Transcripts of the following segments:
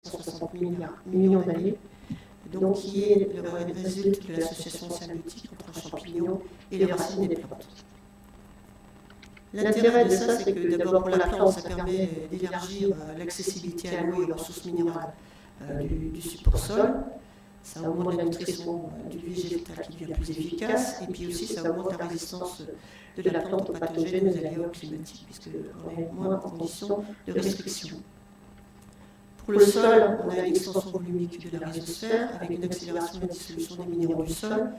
160 millions d'années, donc qui est le résulte de l'association symbiotique entre un champignon et les racines des plantes. L'intérêt de ça, c'est que d'abord pour la plante, ça permet d'élargir l'accessibilité à l'eau et aux ressources minérales du support sol. Ça augmente la nutrition du végétal qui devient plus efficace, et puis aussi ça augmente la résistance de la plante aux pathogènes et aux aléas climatiques, puisqu'on est moins en condition de restriction. Pour le sol, on a une extension volumique de la rhizosphère, avec une accélération de la dissolution des minéraux du sol,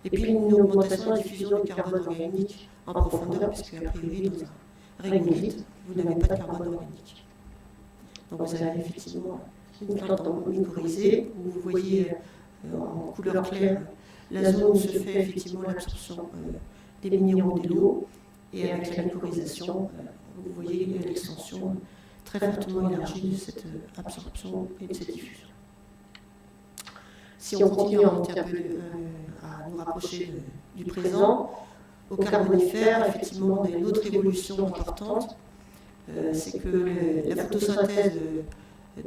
et puis une augmentation de la diffusion du carbone organique en profondeur, puisque a priori, dans un régolithe, vous n'avez pas de carbone organique. Donc vous avez effectivement une plante mycorhizée, où vous voyez en couleur claire la zone où se fait effectivement l'absorption des minéraux de l'eau, et avec la mycorhisation, vous voyez l'extension très fortement élargie de cette absorption et de cette diffusion. Si on continue à monter un peu, à nous rapprocher du présent, au Carbonifère, effectivement, on a une autre évolution importante, c'est que la photosynthèse,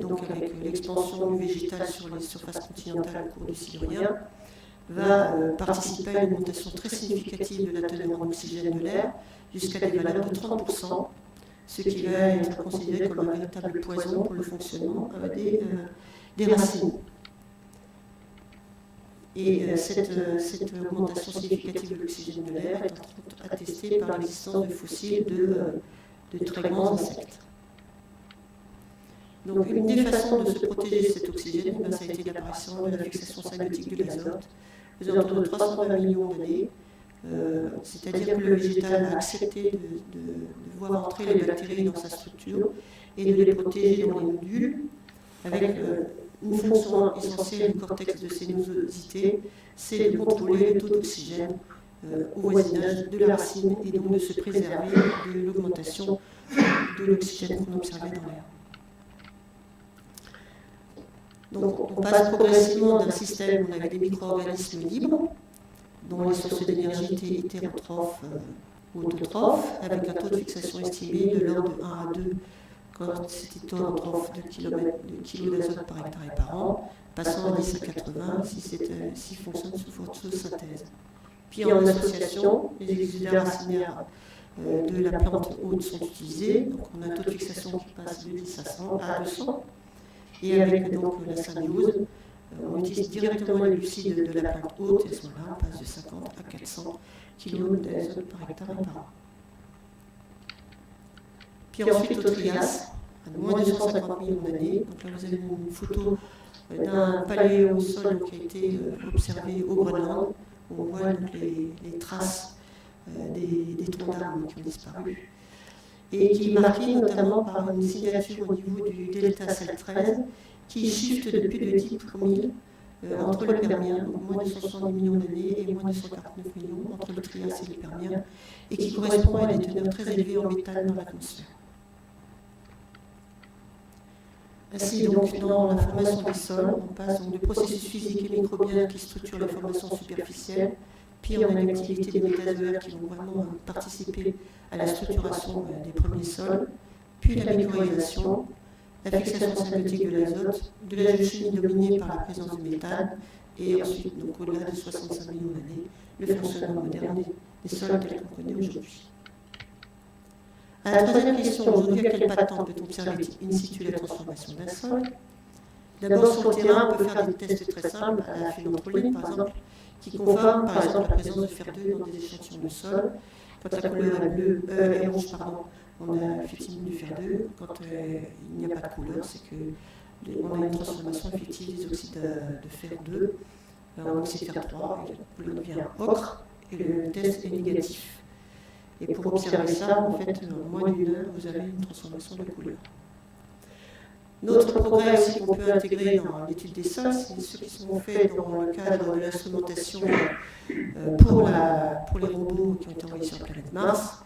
donc avec l'expansion du végétal sur les surfaces continentales au cours du Silurien, va participer à une augmentation très significative de la teneur en oxygène de l'air, jusqu'à des valeurs de 30%, ce qui va être considéré comme un véritable poison pour le fonctionnement des racines. Et cette augmentation significative de l'oxygène de l'air est entre autres attestée par l'existence de fossiles de très grands insectes. Donc une des façons de se protéger de cet oxygène, ça a été l'apparition de la fixation symbiotique de l'azote, aux alentours de 320 millions d'années, c'est-à-dire que le végétal a accepté de voir entrer les bactéries dans sa structure et de les protéger dans les nodules, avec une fonction essentielle du cortex de sénosité, c'est de contrôler le taux d'oxygène au voisinage de la racine et donc de se préserver de l'augmentation de l'oxygène qu'on observait dans l'air. Donc on passe progressivement d'un système où on avait des micro-organismes libres, dont les sources d'énergie étaient hétérotrophes ou autotrophes, avec un taux de fixation estimé de l'ordre de 1 à 2 quand c'était hétérotrophe de kilos d'azote par hectare et par an, passant à 10 à 80 s'il fonctionne sous photosynthèse. Puis en association, les exudaires racinaires de la plante haute sont utilisés, donc on a un taux de fixation qui passe de 10 à 200, et avec donc la symbiose, on utilise directement les glucides de la plante haute, et à ce moment-là, on passe de 50 à 400 kg d'azote par hectare et par an. Puis ensuite au Trias, à moins de 150 millions d'années, donc là vous avez une photo d'un paléosol qui a été observé au Groenland, où on voit donc les traces des troncs d'arbres qui ont disparu, et qui est marqué notamment par une signature au niveau du delta CEL13 qui shift de plus de 10 promille entre le Permien, donc moins de 170 millions d'années, et moins de 149 millions entre le Trias et le Permien, et qui correspond à des teneurs très élevées en méthane dans l'atmosphère. Ainsi, donc, dans la formation des sols, on passe donc de processus physiques et microbiens qui structurent la formation superficielle, puis on a une activité des métazoaires qui vont vraiment participer à la structuration des premiers sols, puis la mycorhisation, la fixation symbiotique de l'azote, de la géochimie dominée par la présence de méthane, et ensuite, donc au-delà de 65 millions d'années, le fonctionnement moderne des sols tels qu'on connaît aujourd'hui. À la troisième question, aujourd'hui, à quel pas de temps peut-on observer in situ la transformation d'un sol? D'abord, sur le terrain, on peut faire des tests très simples à la phénotroline, par exemple, qui confirment, par exemple, la présence de fer2 dans des échantillons de sol. Quand la couleur est rouge, on a effectivement du fer2. Quand il n'y a pas de couleur, c'est qu'on a une transformation effective des oxydes de fer2 en oxyde fer3, et la couleur devient ocre, et le test est négatif. Et pour observer ça, en fait, en moins d'une heure, vous avez une transformation de couleur. D'autres progrès aussi qu'on peut intégrer dans l'étude des sols, c'est ceux qui sont faits dans le cadre de l'instrumentation pour les robots qui ont été envoyés sur la planète Mars,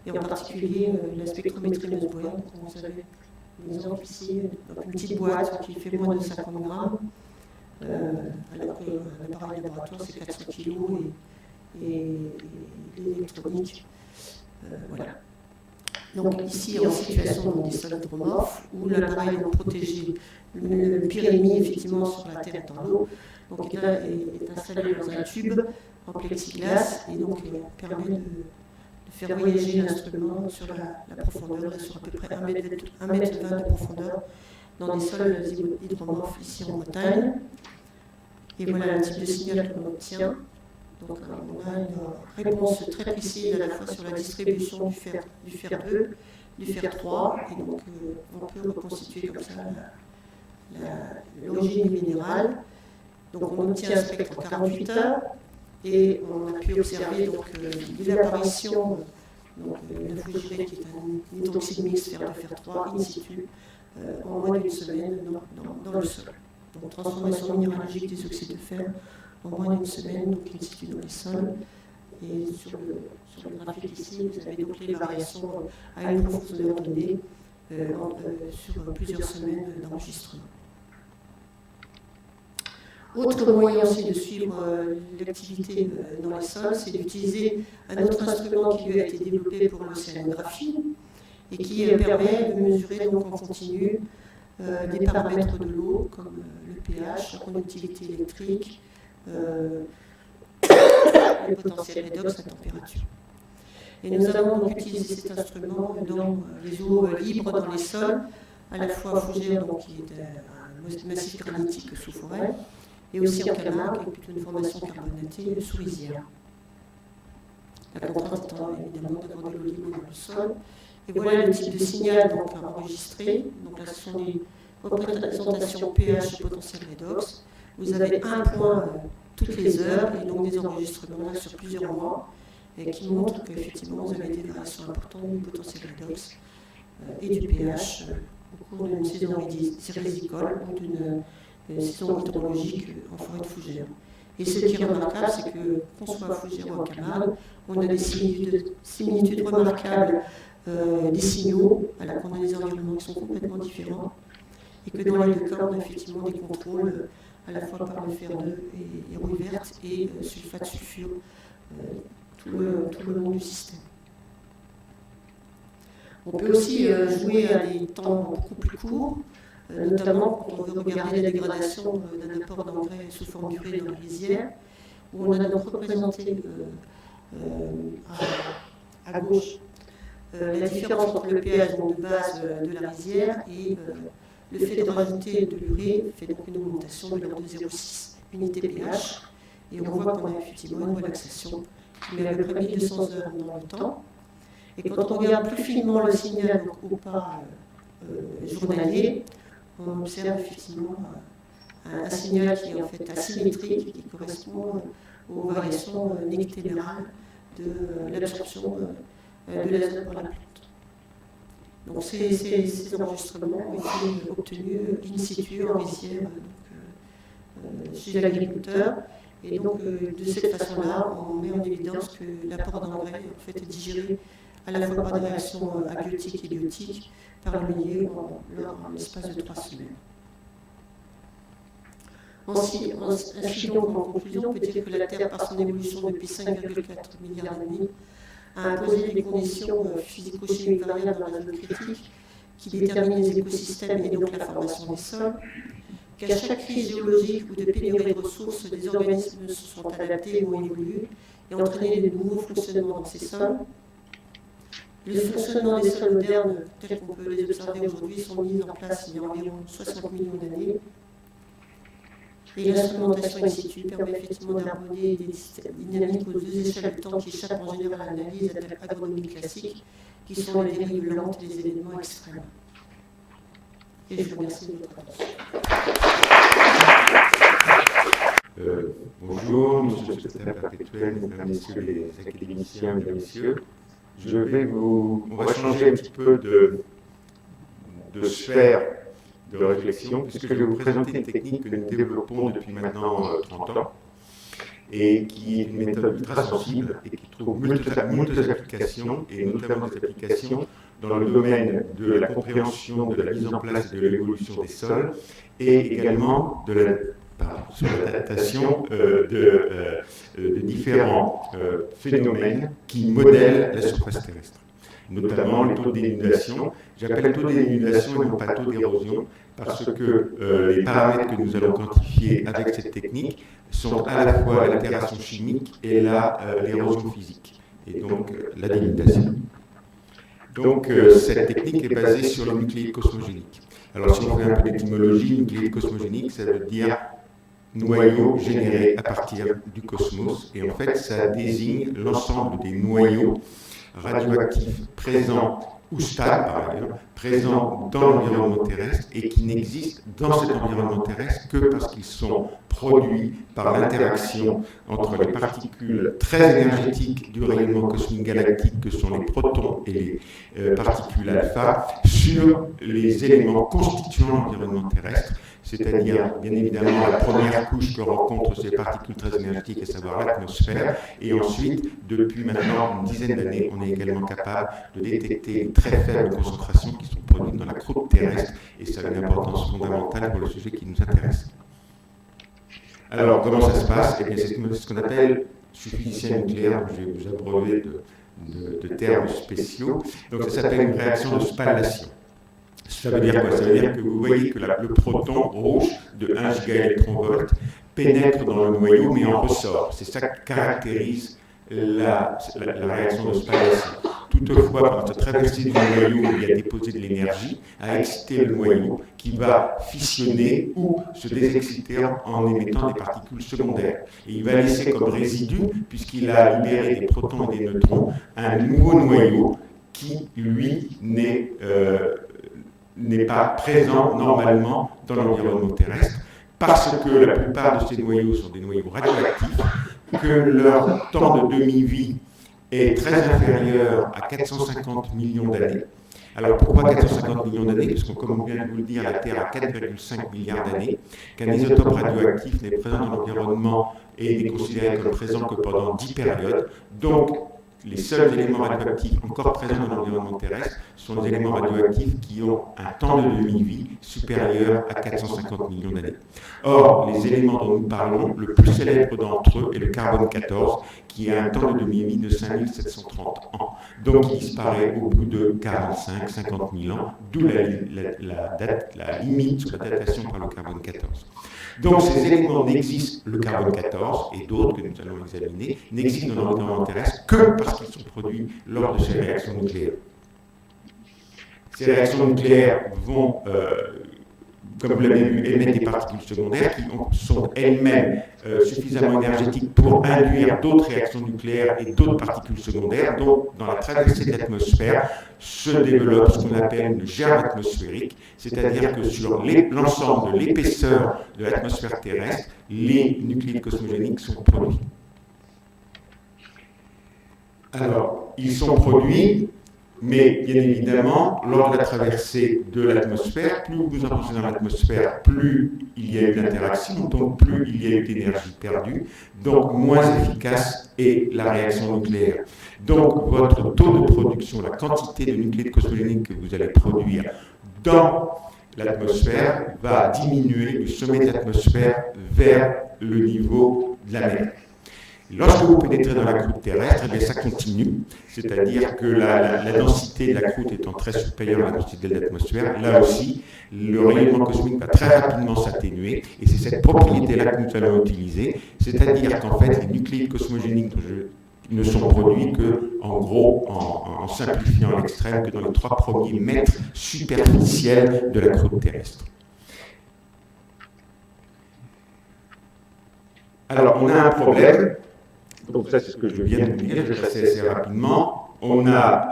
et en particulier la spectrométrie Nussbaum. Vous avez un exemple ici, donc une petite boîte qui fait moins de 50 grammes, alors qu'un appareil laboratoire c'est 400 kg et l'électronique. Voilà. Donc ici, en situation des sols hydromorphes, où l'appareil est protégé, le pyrémie effectivement sur la terre et dans l'eau, donc là est installé dans un tube en plexiglas et donc permet de faire voyager l'instrument sur la profondeur, sur à peu près 1,20 m de profondeur, dans des sols hydromorphes ici en Bretagne. Et voilà le type de signal que l'on obtient. Donc on a une réponse très précise à la fois sur la distribution du fer 2, du fer 3, et donc on peut reconstituer comme ça l'origine du minéral. Donc on obtient un spectre en 48 heures, et on a pu observer l'apparition de Fougiré, qui est un hydroxyde mixte fer 2, fer 3, in situ, en moins d'une semaine dans le sol. Donc transformation minéralogique des oxydes de fer en moins d'une semaine, donc in situ dans les sols. Et sur le graphique ici, vous avez donc les variations à une profondeur donnée sur plusieurs semaines d'enregistrement. Autre moyen aussi de suivre l'activité dans les sols, c'est d'utiliser un autre instrument qui lui a été développé pour l'océanographie et qui permet de mesurer donc en continu des paramètres de l'eau comme le pH, la conductivité électrique, le potentiel redox, la température. Et nous avons donc utilisé cet instrument dans les eaux libres dans les sols, à la fois à Fougères, donc qui est un massif granitique sous forêt, et aussi en Camargue, qui est plutôt une formation carbonatée sous rizière. La contrainte étant évidemment d'avoir de l'eau libre dans le sol. Et voilà le type de signal donc, enregistré. Donc là, ce sont des représentations pH et potentiel redox. Vous avez un point toutes les heures et donc des enregistrements là, sur plusieurs mois qui montrent qu'effectivement vous avez des variations importantes du potentiel redox et du pH au cours d'une saison rizicolole ou d'une saison hydrologique en forêt de fougères. Et ce qui est remarquable, c'est que, qu'on soit à Fougères ou à Camargue, on a des similitudes remarquables des signaux, alors qu'on a des environnements qui sont complètement différents, et que dans les deux cas, on a effectivement des contrôles à la fois par le fer2 et rouille verte et sulfate sulfure tout le long du système. On peut aussi jouer à des temps beaucoup plus courts, notamment quand on veut regarder la dégradation d'un apport d'engrais sous forme d'urée dans les rizières, où on a donc représenté à gauche la différence entre le pH de base de la rizière et le fait de rajouter de l'urée fait donc une augmentation de l'ordre de 0,6 unité pH, et on voit qu'on a effectivement une relaxation qui met à peu près 1200 heures dans le temps. Et quand on regarde plus finement le signal au pas journalier, on observe effectivement un signal qui est en fait asymétrique, qui correspond aux variations necténérales de l'absorption de l'azote par la plante. Donc ces enregistrements ont été obtenus in situ en rizière chez l'agriculteur. Et donc de cette façon-là, on met en évidence que l'apport d'engrais en fait, est digéré à la fois par des réactions abiotiques et biotiques par le milieu en l'espace de 3 semaines. Ainsi donc, en conclusion, on peut dire que la Terre, par son évolution depuis 5,4 milliards d'années, a imposé des conditions physico-chimiques variables dans la zone critique qui déterminent les écosystèmes et donc la formation des sols, qu'à chaque crise géologique ou de pénurie de ressources, des organismes se sont adaptés ou évolués et entraîné de nouveaux fonctionnements dans ces sols. Le fonctionnement des sols modernes, tels qu'on peut les observer aujourd'hui, sont mis en place il y a environ 60 millions d'années. Et l'instrumentation in situ permet effectivement d'harmonier des dynamiques aux deux échelles de temps qui échappent en général à l'analyse agronomique classique, qui sont les dérives lentes et les événements extrêmes. Et je vous remercie de votre attention. Bonjour, monsieur le secrétaire perpétuel, mesdames, messieurs les académiciens, mesdames, messieurs. On va changer un petit peu de sphère de réflexion, puisque je vais vous présenter une technique que nous développons depuis maintenant 30 ans, et qui est une méthode ultra sensible, et qui trouve multiples applications, et notamment des applications dans le domaine de la compréhension de la mise en place et de l'évolution des sols, et également sur l'adaptation de différents phénomènes qui modèlent la surface terrestre. notamment les taux d'inondation. J'appelle taux d'inondation et non pas taux d'érosion, parce que les paramètres que nous allons quantifier avec cette technique sont à la fois l'altération chimique et l'érosion physique, et donc la dénudation. Donc cette technique est basée sur le nucléide cosmogénique. Alors si on fait un peu d'étymologie, nucléide cosmogénique, ça veut dire noyau généré à partir du cosmos, et en fait ça désigne l'ensemble des noyaux radioactifs présents ou stables, par ailleurs, présents dans l'environnement terrestre et qui n'existent dans cet environnement terrestre que parce qu'ils sont produits par l'interaction entre les particules très énergétiques du rayonnement cosmique galactique que sont les protons et les particules alpha sur les éléments constituant l'environnement terrestre, c'est-à-dire bien évidemment la première couche que rencontrent ces particules très énergétiques, à savoir l'atmosphère, et ensuite, depuis maintenant une dizaine d'années, on est également capable de détecter les très faibles concentrations qui sont produites dans la croûte terrestre, et ça a une importance fondamentale pour le sujet qui nous intéresse. Alors, comment ça se passe? Eh bien, c'est ce qu'on appelle, je suis physicien nucléaire, je vais vous abreuver de termes spéciaux, donc ça s'appelle une réaction de spallation. Ça veut dire quoi? Ça veut dire que vous voyez que le proton rouge de 1 gigaélectronvolt pénètre dans le noyau mais en ressort. C'est ça qui caractérise la réaction de spallation. Toutefois, quand cette traversée du noyau il y a déposé de l'énergie, a excité le noyau qui va fissionner ou se désexciter en émettant des particules secondaires. Et il va laisser comme résidu, puisqu'il a libéré des protons et des neutrons, un nouveau noyau qui, lui, n'est pas présent normalement dans l'environnement terrestre, parce que la plupart de ces noyaux sont des noyaux radioactifs, que leur temps de demi-vie est très inférieur à 450 millions d'années. Alors pourquoi 450 millions d'années? Parce que comme on vient de vous le dire, la Terre a 4,5 milliards d'années, qu'un isotope radioactif n'est présent dans l'environnement et n'est considéré comme présent que pendant 10 périodes. Donc les seuls éléments radioactifs encore présents dans l'environnement terrestre sont des éléments radioactifs qui ont un temps de demi-vie supérieur à 450 millions d'années. Or, les éléments dont nous parlons, le plus célèbre d'entre eux est le carbone 14, qui a un temps de demi-vie de 5730 ans. Donc, il disparaît au bout de 45-50 000 ans, d'où la limite sur la datation par le carbone 14. Donc ces éléments n'existent, le carbone 14 et d'autres que nous allons examiner, n'existent dans l'environnement terrestre que parce qu'ils sont produits lors de ces réactions nucléaires. Ces réactions nucléaires vont, comme vous l'avez vu, émettre des particules secondaires qui sont elles-mêmes suffisamment énergétiques pour induire d'autres réactions nucléaires et d'autres particules secondaires. Donc, dans la traversée de l'atmosphère, se développe ce qu'on appelle une gerbe atmosphérique, c'est-à-dire que sur l'ensemble de l'épaisseur de l'atmosphère terrestre, les nucléides cosmogéniques sont produits. Alors, ils sont produits, mais bien évidemment, lors de la traversée de l'atmosphère, plus vous avancez dans l'atmosphère, plus il y a eu d'interaction, donc plus il y a eu d'énergie perdue, donc moins efficace est la réaction nucléaire. Donc votre taux de production, la quantité de nucléides cosmogéniques que vous allez produire dans l'atmosphère va diminuer du sommet de l'atmosphère vers le niveau de la mer. Lorsque vous pénétrez dans la croûte terrestre, eh bien, ça continue, c'est-à-dire que la densité de la croûte étant très supérieure à la densité de l'atmosphère, là aussi, le rayonnement cosmique va très rapidement s'atténuer, et c'est cette propriété-là que nous allons utiliser, c'est-à-dire qu'en fait, les nucléides cosmogéniques ne sont produits que, en gros, en simplifiant à l'extrême, que dans les 3 premiers mètres superficiels de la croûte terrestre. Alors, on a un problème. Donc ça, c'est ce que je viens de vous dire, je vais passer assez rapidement. On a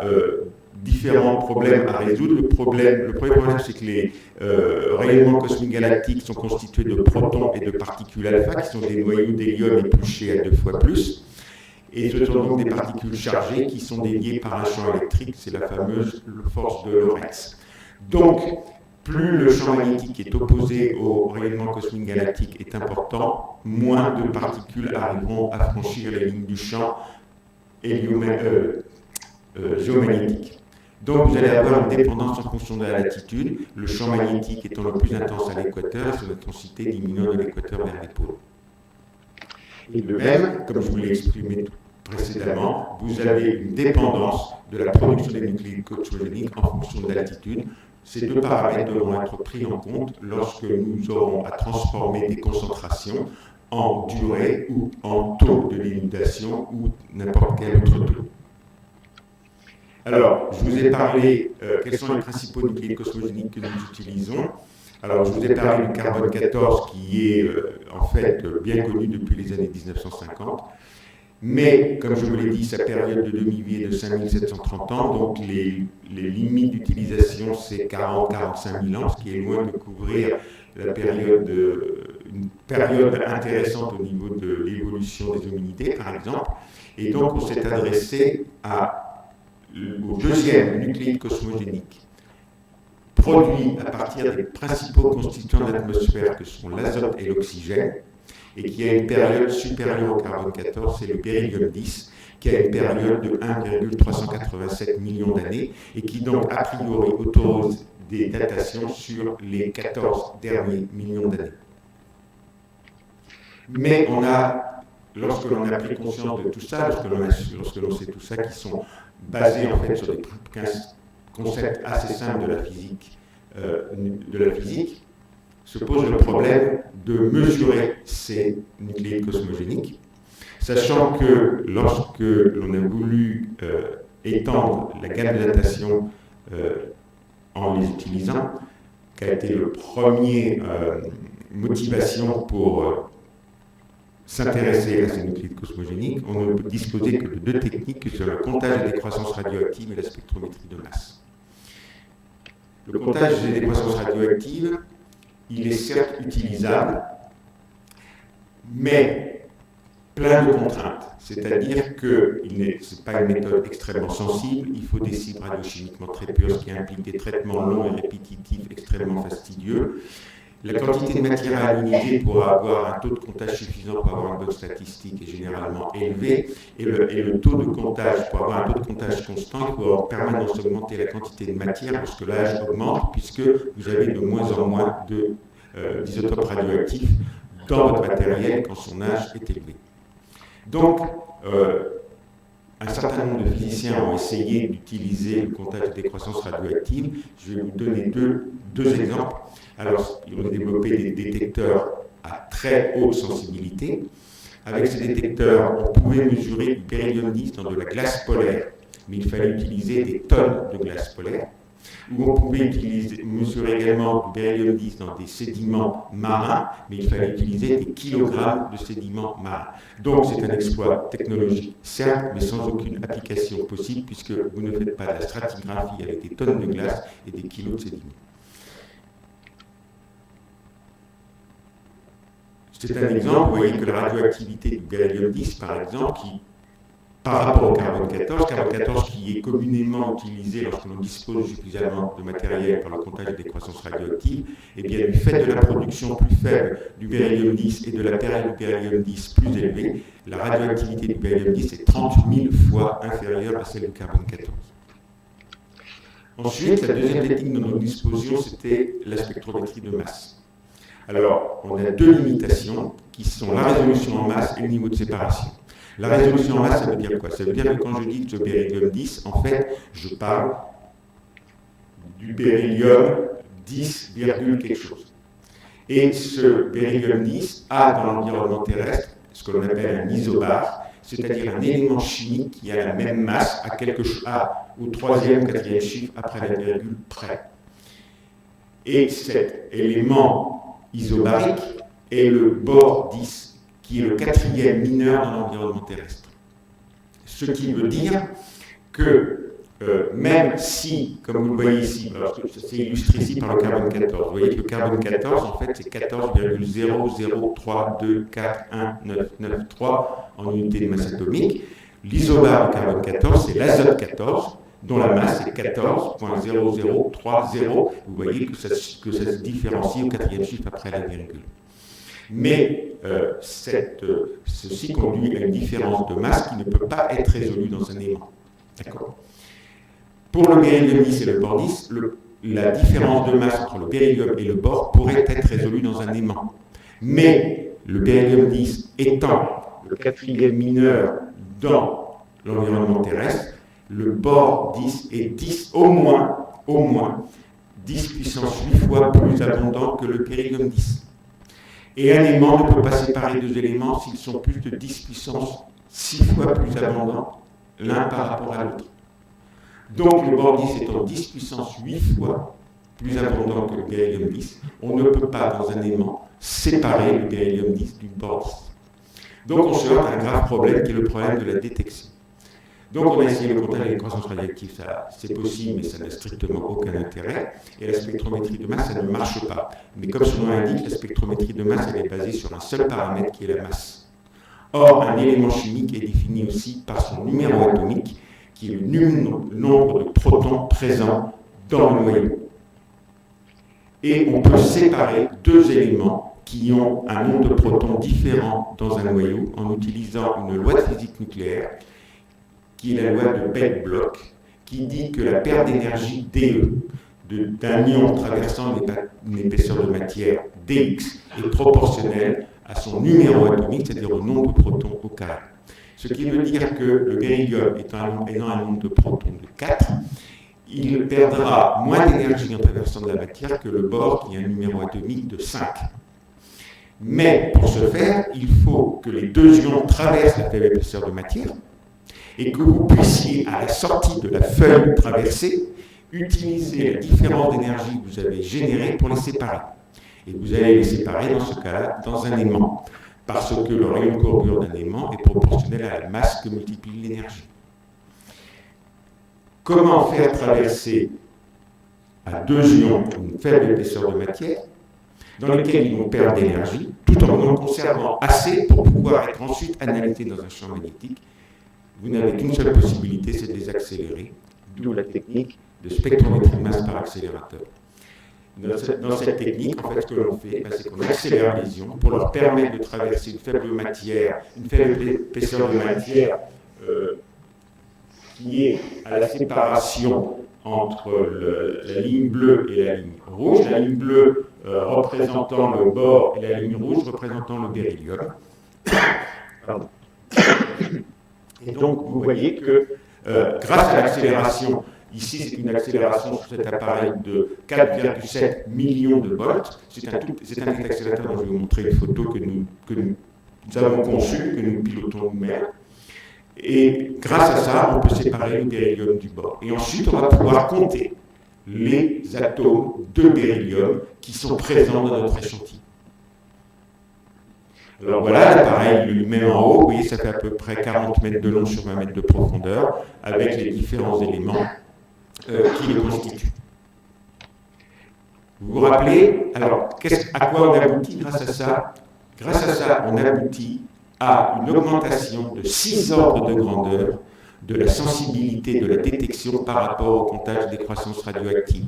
différents problèmes à résoudre. Le premier problème, c'est que les rayonnements cosmiques galactiques sont constitués de protons et de particules alpha, qui sont des noyaux d'hélium épluchés à 2 fois plus. Et ce sont donc des particules chargées qui sont déliées par un champ électrique, c'est la fameuse force de Lorentz. Donc, plus le champ magnétique est opposé au rayonnement cosmique galactique est important, moins de particules arriveront à franchir les lignes du champ géomagnétique. Donc vous allez avoir une dépendance en fonction de la latitude, le champ magnétique étant le plus intense à l'équateur, son intensité diminuant de l'équateur vers les pôles. Et de même, comme je vous l'ai exprimé précédemment, vous avez une dépendance de la production des nucléides cosmogéniques en fonction de l'altitude. Ces deux paramètres devront être pris en compte lorsque nous aurons à transformer des concentrations en durée ou en taux de dénudation ou n'importe quel autre taux. Alors, je vous ai parlé quels sont les principaux nucléides cosmogéniques que nous utilisons. Alors, je vous ai parlé du carbone 14 qui est en fait bien connu depuis les années 1950. Mais, comme je vous l'ai dit, sa période de demi-vie est de 5730 ans, donc les limites d'utilisation, c'est 40-45 000 ans, ce qui est loin de couvrir la période, une période intéressante au niveau de l'évolution des hominidés, par exemple. Et donc, on s'est adressé au deuxième nucléide cosmogénique, produit à partir des principaux constituants de l'atmosphère, que sont l'azote et l'oxygène, et qui a une période supérieure au carbone 14, c'est le beryllium 10, qui a une période de 1,387 millions d'années, et qui donc, a priori, autorise des datations sur les 14 derniers millions d'années. Mais lorsque l'on a pris conscience de tout ça, lorsque l'on sait tout ça, qui sont basés en fait sur des concepts assez simples de la physique, se pose le problème de mesurer ces nucléides cosmogéniques, sachant que lorsque l'on a voulu étendre la gamme de datation en les utilisant, qui a été le premier motivation pour s'intéresser à ces nucléides cosmogéniques, on ne peut disposer que de deux techniques, que sont le comptage des décroissances radioactives et la spectrométrie de masse. Le comptage des décroissances radioactives, il est certes utilisable, mais plein de contraintes. C'est-à-dire que ce n'est pas une méthode extrêmement sensible, il faut des cibles radiochimiquement très pures, ce qui implique des traitements longs et répétitifs extrêmement fastidieux. La quantité de matière à ioniser pour avoir un taux de comptage suffisant pour avoir une bonne statistique est généralement élevée, et le taux de comptage, pour avoir un taux de comptage constant, il faut en permanence augmenter la quantité de matière lorsque l'âge augmente, puisque vous avez de moins en moins d'isotopes radioactifs dans votre matériel quand son âge est élevé. Donc, un certain nombre de physiciens ont essayé d'utiliser le comptage de décroissance radioactive. Je vais vous donner deux exemples. Alors, ils ont développé des détecteurs à très haute sensibilité. Avec ces détecteurs, on pouvait mesurer du beryllium 10 dans de la glace polaire, mais il fallait utiliser des tonnes de glace polaire. Ou on pouvait mesurer également du beryllium 10 dans des sédiments marins, mais il fallait utiliser des kilogrammes de sédiments marins. Donc c'est un exploit technologique, certes, mais sans aucune application possible, puisque vous ne faites pas de la stratigraphie avec des tonnes de glace et des kilos de sédiments. C'est un exemple, vous voyez que la radioactivité du beryllium 10, par exemple, par rapport au carbone 14 qui est communément utilisé lorsque l'on dispose suffisamment de matériel par le comptage des décroissances radioactives, et bien du fait de la production plus faible du beryllium 10 et de la période du beryllium 10 plus élevée, la radioactivité du beryllium 10 est 30 000 fois inférieure à celle du carbone 14. Ensuite, la deuxième technique dont nous disposions, c'était la spectrométrie de masse. Alors, on a deux limitations qui sont la résolution en masse et le niveau de séparation. La résolution en masse, ça veut dire quoi? Ça veut dire que quand je dis que ce beryllium 10, en fait, je parle du beryllium 10, quelque chose. Et ce beryllium 10 a dans l'environnement terrestre ce que l'on appelle un isobare, c'est-à-dire un élément chimique qui a la même masse au troisième ou quatrième chiffre après la virgule près. Et cet élément isobarique est le bore 10, qui est le quatrième mineur dans l'environnement terrestre. Ce qui veut dire que même si, comme vous le voyez ici, c'est illustré ici par le carbone 14, vous voyez que le carbone 14, en fait, c'est 14,003241993 en unité de masse atomique. L'isobare du carbone 14, c'est l'azote 14, dont la masse est 14,0030. Vous voyez que ça se différencie au quatrième chiffre après la virgule. Mais ceci conduit à une différence de masse qui ne peut pas être résolue dans un aimant. D'accord. Pour le beryllium 10 et le bore 10, la différence de masse entre le beryllium et le bore pourrait être résolue dans un aimant. Mais le beryllium 10 étant le quatrième mineur dans l'environnement terrestre, le bore 10 est 10 au moins 10 puissance 8 fois plus abondant que le beryllium 10. Et un aimant ne peut pas séparer deux éléments s'ils sont plus de 10 puissance 6 fois plus abondants l'un par rapport à l'autre. Donc le bore 10 étant 10 puissance 8 fois plus abondant que le beryllium 10, on ne peut pas dans un aimant séparer le beryllium 10 du bore 10. Donc on se heurte à un grave problème qui est le problème de la détection. Donc on a essayé de compter les croissances radioactives, c'est possible, mais ça n'a strictement aucun intérêt. Et la spectrométrie de masse, ça ne marche pas. Mais comme son nom l'indique, la spectrométrie de masse, elle est basée sur un seul paramètre qui est la masse. Or, un élément chimique est défini aussi par son numéro atomique, qui est le nombre de protons présents dans le noyau. Et on peut séparer deux éléments qui ont un nombre de protons différent dans un noyau en utilisant une loi de physique nucléaire, qui est la loi de Beck-Bloch, qui dit que la perte d'énergie dE d'un ion traversant une épaisseur de matière dx est proportionnelle à son numéro atomique, c'est-à-dire au nombre de protons au carré. Ce qui veut dire que le beryllium ayant un nombre de protons de 4, il perdra moins d'énergie en traversant de la matière que le bore qui a un numéro atomique de 5. Mais pour ce faire, il faut que les deux ions traversent la faible épaisseur de matière et que vous puissiez, à la sortie de la feuille traversée, utiliser la différence d'énergie que vous avez générée pour les séparer. Et vous allez les séparer, dans ce cas-là, dans un aimant, parce que le rayon de courbure d'un aimant est proportionnel à la masse que multiplie l'énergie. Comment faire traverser à deux ions une faible épaisseur de matière, dans lesquels ils vont perdre d'énergie, tout en conservant assez pour pouvoir être ensuite analysés dans un champ magnétique? Vous n'avez qu'une seule possibilité, c'est de les accélérer, d'où la technique de spectrométrie de masse par accélérateur. Dans cette technique, en fait, ce que l'on fait, c'est qu'on accélère les ions pour leur permettre de traverser une faible épaisseur de matière qui est à la séparation entre la ligne bleue et la ligne rouge, la ligne bleue représentant le bore et la ligne rouge représentant le beryllium. Pardon. Et donc, vous voyez que grâce à l'accélération, ici c'est une accélération sur cet appareil de 4,7 millions de volts, c'est un accélérateur dont je vais vous montrer une photo que nous avons conçu, que nous pilotons nous-mêmes. Et grâce à ça, on peut séparer le beryllium du bore. Et ensuite, on va pouvoir compter les atomes de beryllium qui sont présents dans notre échantillon. Alors voilà, l'appareil lui-même en haut, vous voyez, ça fait à peu près 40 mètres de long sur 20 mètres de profondeur, avec les différents éléments qui le constituent. Vous vous rappelez, alors, à quoi on aboutit grâce à ça? Grâce à ça, on aboutit à une augmentation de 6 ordres de grandeur de la sensibilité de la détection par rapport au comptage des croissances radioactives.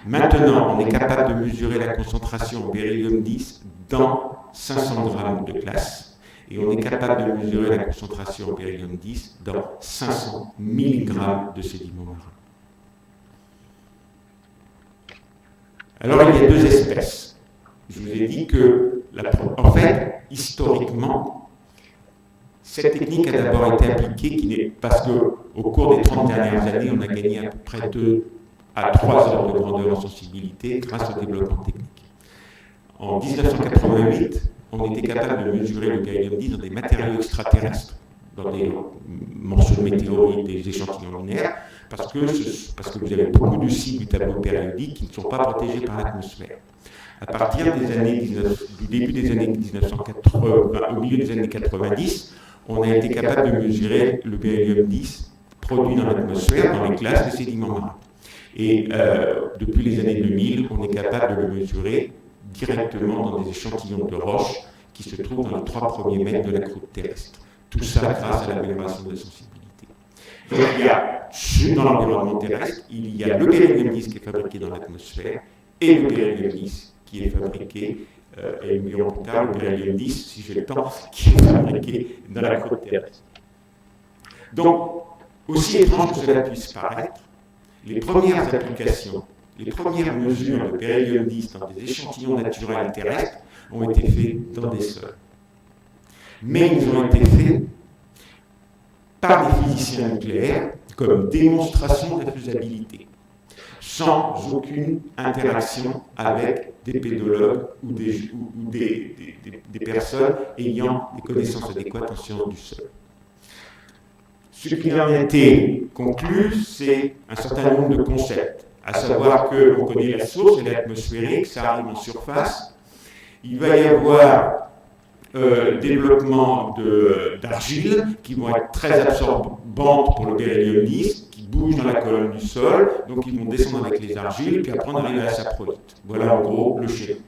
Maintenant, on est capable de mesurer la concentration en beryllium 10 dans 500 grammes de glace, et on est capable de mesurer la concentration en beryllium 10 dans 500 mg de sédiments marins. Alors, il y a deux espèces. Je vous ai dit que, en fait, historiquement, cette technique a d'abord été appliquée parce qu'au cours des 30 dernières années, on a gagné à peu près 2 à 3 ordres de grandeur en sensibilité grâce au développement technique. En 1988, on était capable de mesurer le beryllium 10 dans des matériaux extraterrestres, dans des morceaux de météorites, des échantillons lunaires, parce que vous avez beaucoup de sites du tableau périodique qui ne sont pas protégés par l'atmosphère. À partir du début des années 1980, au milieu des années 90, on a été capable de mesurer le beryllium 10 produit dans l'atmosphère, dans les glaces de sédiments marins. Et depuis les années 2000, on est capable de le mesurer directement dans des échantillons de roches qui se trouvent dans les 3 premiers mètres de la croûte terrestre. Tout ça grâce à l'amélioration de la sensibilité. Donc il y a, dans l'environnement terrestre, il y a le beryllium 10 qui est fabriqué dans l'atmosphère et le beryllium 10 qui est fabriqué, et nous verrons plus tard, le beryllium 10, si j'ai le temps, qui est fabriqué dans la croûte terrestre. Donc, aussi étrange que cela puisse paraître, les premières applications, les premières mesures de beryllium 10 dans des échantillons naturels terrestres ont été faites dans des sols. Mais ils ont été faits par des physiciens nucléaires comme démonstration de la faisabilité, sans aucune interaction avec des pédologues ou des personnes ayant des connaissances adéquates en sciences du sol. Ce qui en a été conclu, c'est un certain nombre de concepts, à savoir qu'on connaît la source, elle est atmosphérique, ça arrive en surface. Il va y avoir développement d'argiles qui vont être très absorbantes pour le beryllium 10, qui bougent dans la colonne du sol, donc ils vont descendre avec les argiles, puis après on arrive à la saprolite. Voilà en gros le schéma.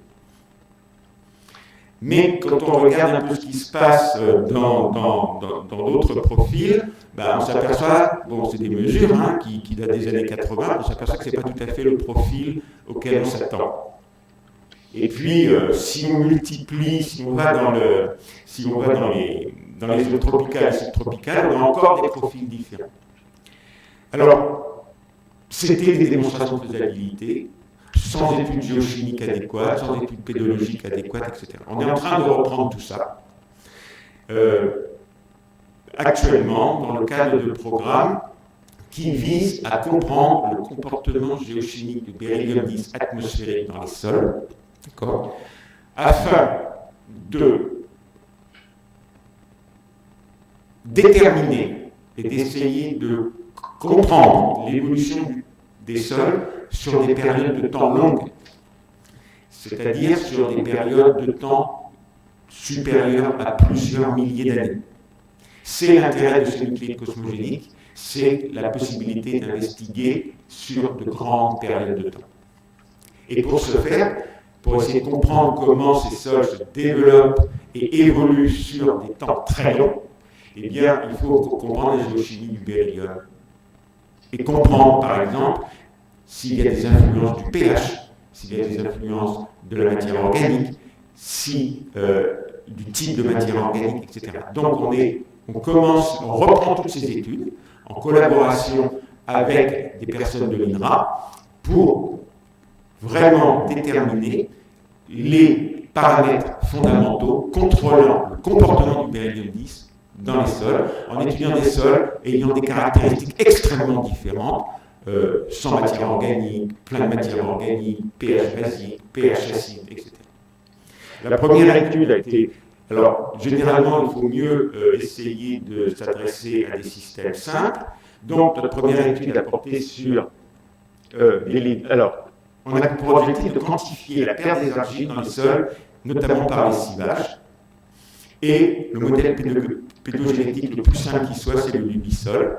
Mais quand on regarde un peu ce qui se passe dans d'autres profils, on s'aperçoit, bon, c'est des mesures qui datent des années 80, on s'aperçoit que ce n'est pas tout à fait le profil auquel on s'attend. Et puis, si on multiplie, si on va dans les zones tropicales et subtropicales, on a encore des profils différents. Alors, c'était des démonstrations de faisabilité, sans études géochimiques adéquates, sans études pédologiques adéquates, etc. On est en train de reprendre tout ça. Actuellement, dans le cadre de programmes qui visent à comprendre le comportement géochimique du beryllium 10 atmosphérique dans les sols, afin de déterminer et d'essayer de comprendre l'évolution des sols sur des périodes de temps longues, c'est-à-dire sur des périodes de temps supérieures à plusieurs milliers d'années. C'est l'intérêt de ces nucléides cosmogéniques, c'est la possibilité d'investiguer sur de grandes périodes de temps. Et pour ce faire, pour essayer de comprendre comment ces sols se développent et évoluent sur des temps très longs, eh bien, il faut comprendre la géochimie du beryllium. Et comprendre, par exemple, s'il y a des influences du pH, s'il y a des influences de la matière organique, du type de matière organique, etc. Donc, on reprend toutes ces études en collaboration avec des personnes de l'INRA pour vraiment déterminer les paramètres fondamentaux contrôlant le comportement du beryllium 10 dans les sols, en étudiant des sols ayant des caractéristiques extrêmement différentes, sans matière organique, plein de matière organique, pH basique, pH acide, etc. La première étude a été... Alors, généralement, il faut mieux essayer de s'adresser à des systèmes simples. Donc, notre première étude a porté sur alors, on a pour objectif de quantifier la perte des argiles dans les sols, notamment par les civages. Et le modèle pédogénétique le plus simple qui soit, c'est le Lubisol.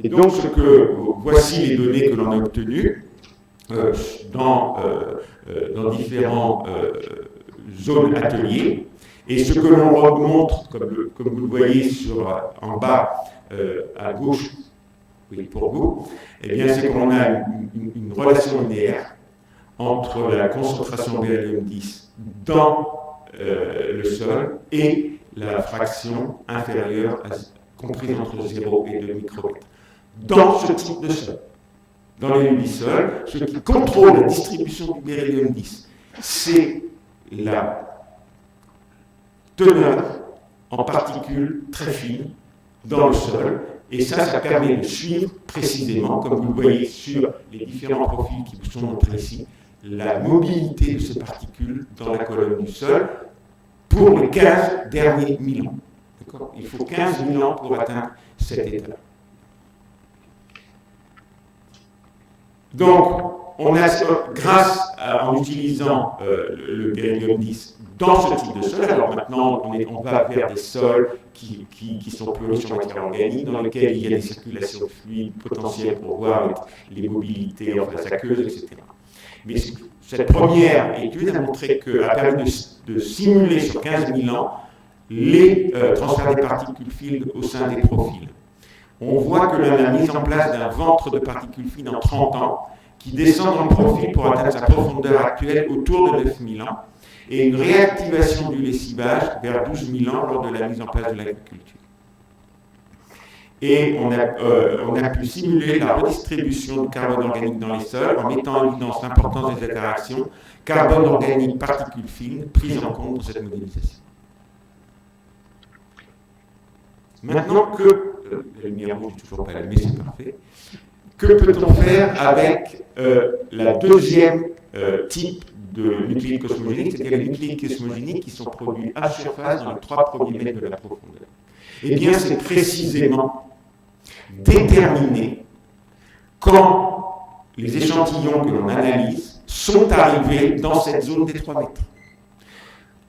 Et donc, voici les données que l'on a obtenues dans différentes zones ateliers. Et ce que l'on remontre, comme vous le voyez en bas à gauche, oui, pour vous, eh bien, c'est qu'on a une relation linéaire entre la concentration beryllium 10 dans le sol et la fraction inférieure, comprise entre 0 et 2 micromètres. Dans ce type de sol, dans les lubisols, ce qui contrôle la distribution du beryllium 10, c'est la teneur en particules très fines dans le sol. Et ça permet de suivre précisément, comme vous le voyez sur les différents profils qui vous sont montrés ici, la mobilité de ces particules dans la colonne du sol pour les 15 derniers 1000 ans. Il faut 15 000 ans pour atteindre cet état-là. Donc, en utilisant le beryllium 10 dans ce type de sol, alors maintenant on va vers des sols qui sont plus riches en matière organique, dans lesquels il y a des circulations fluides potentielles pour voir les mobilités en phase aqueuse, etc. Mais cette première étude a montré a permis de simuler sur 15 000 ans les transferts des particules fines au sein des profils. On voit que la mise en place d'un ventre de particules fines en 30 ans qui descend dans le profil pour atteindre sa profondeur actuelle autour de 9000 ans, et une réactivation du lessivage vers 12 000 ans lors de la mise en place de l'agriculture. Et on a pu simuler la redistribution du carbone organique dans les sols en mettant en évidence l'importance des interactions carbone organique particules fines prises en compte dans cette modélisation. Maintenant, la lumière rouge n'est toujours pas allumée, c'est parfait. Que peut-on faire avec la deuxième type de nucléides cosmogéniques, c'est-à-dire les nucléides cosmogéniques qui sont produits à surface dans les 3 premiers mètres de la profondeur? Eh bien, c'est précisément déterminer quand les échantillons que l'on analyse sont arrivés dans cette zone des 3 mètres.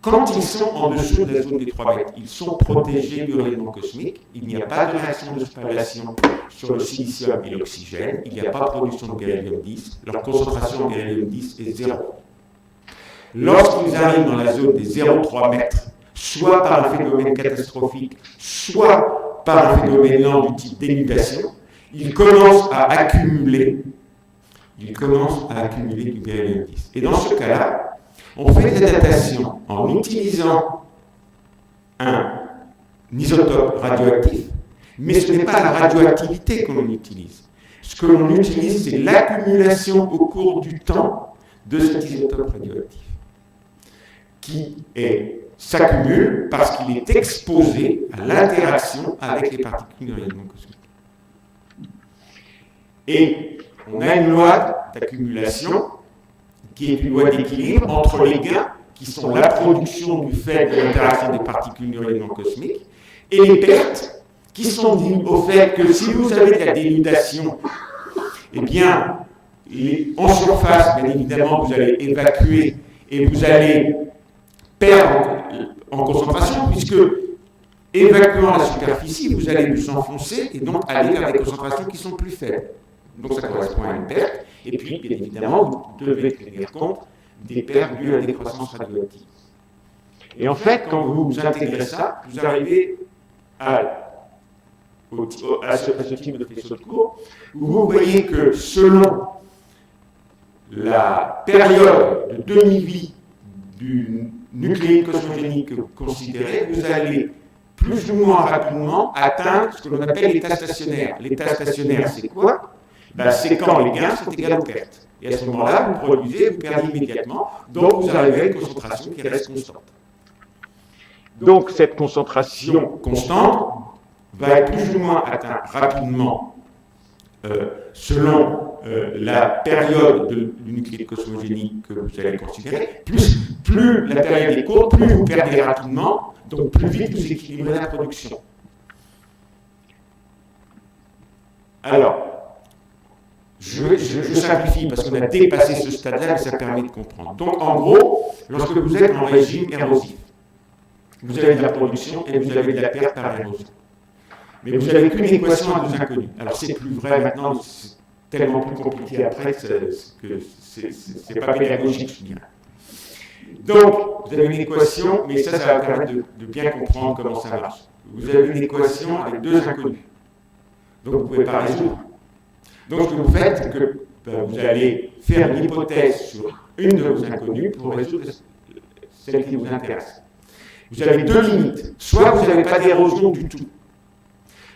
Quand ils sont en dessous de la zone des 3 mètres, ils sont protégés du rayonnement cosmique, il n'y a pas de réaction de spallation sur le silicium et l'oxygène, il n'y a pas de production de beryllium-10, leur concentration de beryllium-10 est 0. Lorsqu'ils arrivent dans la zone des 0,3 mètres, soit par un phénomène catastrophique, soit par un phénomène lent du type dénudation, ils commencent à accumuler du beryllium-10. Et dans ce cas-là, on fait des datations en utilisant un isotope radioactif, mais ce n'est pas la radioactivité que l'on utilise. Ce que l'on utilise, c'est l'accumulation au cours du temps de cet isotope radioactif, qui s'accumule parce qu'il est exposé à l'interaction avec les particules de rayonnement cosmique. Et on a une loi d'accumulation qui est une loi d'équilibre entre les gains, qui sont la production du fait de l'interaction des particules du rayonnement cosmique, et les pertes, qui sont dues au fait que si vous avez de la dénudation, eh bien, en surface, bien évidemment, vous allez évacuer et vous allez perdre en concentration, puisque évacuant la superficie, vous allez vous enfoncer et donc aller vers des concentrations qui sont plus faibles. Donc ça correspond à une perte. Et puis, bien évidemment, vous devez tenir compte des pertes dues à la décroissance radioactive. Et en fait, quand vous intégrez ça, vous arrivez à ce type de faisceau de courbe, où vous voyez que selon la période de demi-vie du nucléide cosmogénique que vous considérez, vous allez plus ou moins rapidement atteindre ce que l'on appelle l'état stationnaire. L'état stationnaire, c'est quoi? C'est quand les gains sont égaux aux pertes. Et à ce moment-là, vous produisez, vous perdez immédiatement, donc vous arrivez à une concentration qui reste constante. Donc cette concentration constante va être plus ou moins atteinte rapidement selon la période du nucléide cosmogénique que vous allez considérer. Plus la période est courte, plus vous perdez rapidement, donc plus vite vous équilibrez la production. Alors, je simplifie parce qu'on a dépassé ce stade-là, mais ça permet de comprendre. Donc, en gros, lorsque vous êtes en régime érosif, vous avez de la production et vous avez de la perte par érosion. Mais vous n'avez qu'une équation à 2 inconnus. Alors, c'est plus vrai maintenant, c'est tellement plus compliqué après que c'est pas pédagogique, je dirais. Donc, vous avez une équation, mais ça va permettre de bien comprendre comment ça marche. Vous avez une équation avec 2 inconnus. Donc, vous ne pouvez pas résoudre. Donc, ce que vous faites, c'est que vous allez faire une hypothèse sur une de vos inconnues pour résoudre celle qui vous intéresse. Vous avez 2 limites. Soit vous n'avez pas d'érosion du tout.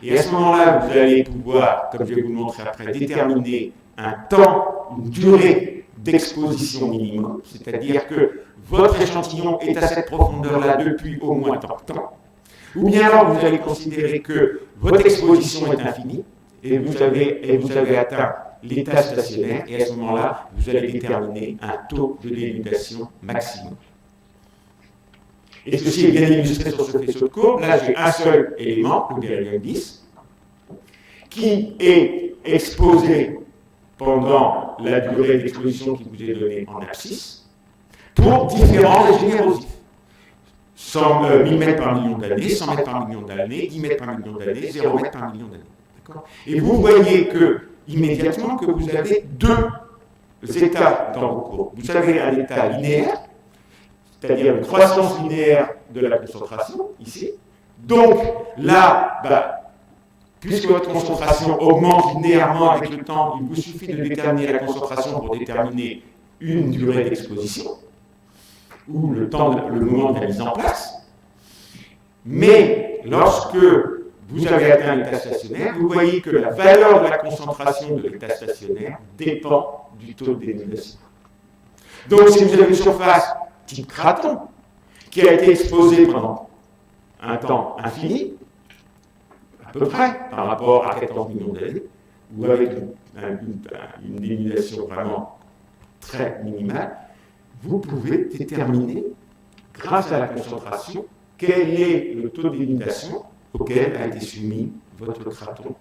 Et à ce moment-là, vous allez pouvoir, comme je vais vous le montrer après, déterminer un temps, une durée d'exposition minimum. C'est-à-dire que votre échantillon est à cette profondeur-là depuis au moins tant de temps. Ou bien alors, vous allez considérer que votre exposition est infinie. Et vous avez atteint l'état stationnaire, et à ce moment-là, vous allez déterminer un taux de dénudation maximum. Et ceci est bien illustré sur ce faisceau de courbe. Là, j'ai un seul élément, le beryllium-10, qui est exposé pendant la durée d'exposition qui vous est donnée en abscisse, pour différents régimes érosifs. 1000 mètres par million d'années, 100 mètres par million d'années, 10 mètres par million d'années, 0 mètres par million d'années. Et vous voyez immédiatement que vous avez 2 états dans vos courbes. Vous avez un état linéaire, c'est-à-dire une croissance linéaire de la concentration, ici. Donc là, puisque votre concentration augmente linéairement avec le temps, il vous suffit de déterminer la concentration pour déterminer une durée d'exposition, ou le moment de la mise en place. Mais lorsque vous avez atteint l'état stationnaire, vous voyez que la valeur de la concentration de l'état stationnaire dépend du taux de dénudation. Donc, si vous avez une surface type craton, qui a été exposée pendant un temps infini, à peu près, par rapport à 14 millions d'années, ou avec une dénudation vraiment très minimale, vous pouvez déterminer, grâce à la concentration, quel est le taux de dénudation auquel a été soumis votre craton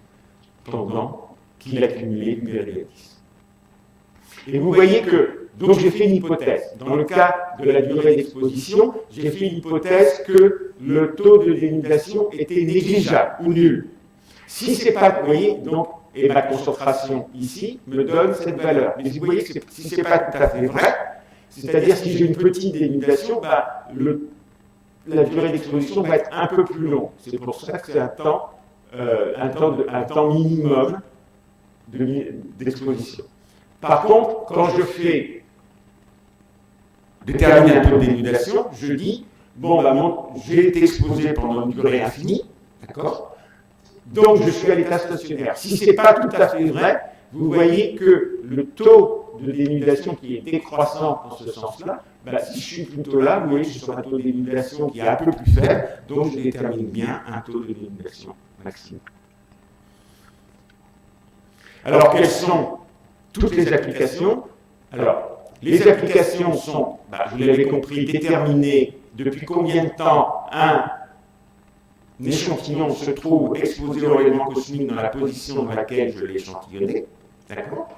pendant qu'il accumulait du beryllium 10. Et vous voyez que, donc j'ai fait une hypothèse. Dans le cas de la durée d'exposition, j'ai fait l'hypothèse que le taux de dénudation était négligeable ou nul. Si c'est pas, vous voyez, donc, et ma concentration ici me donne cette valeur. Mais vous voyez que si ce n'est pas tout à fait vrai, c'est-à-dire si j'ai une petite dénudation, bah, la durée d'exposition va être un peu plus longue. C'est pour ça que c'est un temps minimum d'exposition. Par contre, quand je fais déterminer un taux de dénudation, je dis, bon, bah, j'ai été exposé pendant une durée infinie, d'accord? Donc je suis à l'état stationnaire. Si ce n'est pas tout à fait vrai, vous voyez que le taux de dénudation qui est décroissant dans ce sens-là, bah, si je suis plutôt là, vous voyez, je suis sur un taux de dénudation qui est un peu plus faible, donc je détermine bien un taux de dénudation maximum. Alors, quelles sont toutes les applications? Alors, les applications sont, bah, vous l'avez compris, déterminer depuis combien de temps un échantillon se trouve exposé au rayonnement cosmique dans la position dans laquelle je l'ai échantillonné. D'accord?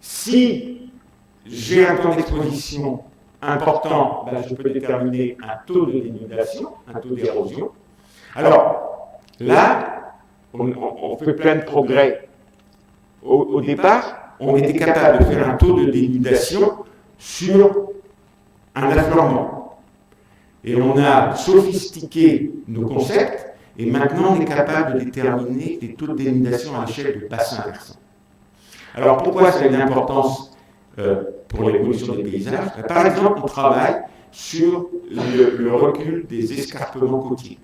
Si j'ai un temps d'exposition important, ben je peux déterminer un taux de dénudation, un taux d'érosion. Alors, là, on fait plein de progrès. Au départ, on était capable de faire un taux de dénudation sur un affleurement. Et on a sophistiqué nos concepts, et maintenant on est capable de déterminer les taux de dénudation à l'échelle de bassin versant. Alors pourquoi ça a une importance pour l'évolution des paysages? Par exemple, on travaille sur le recul des escarpements côtiers.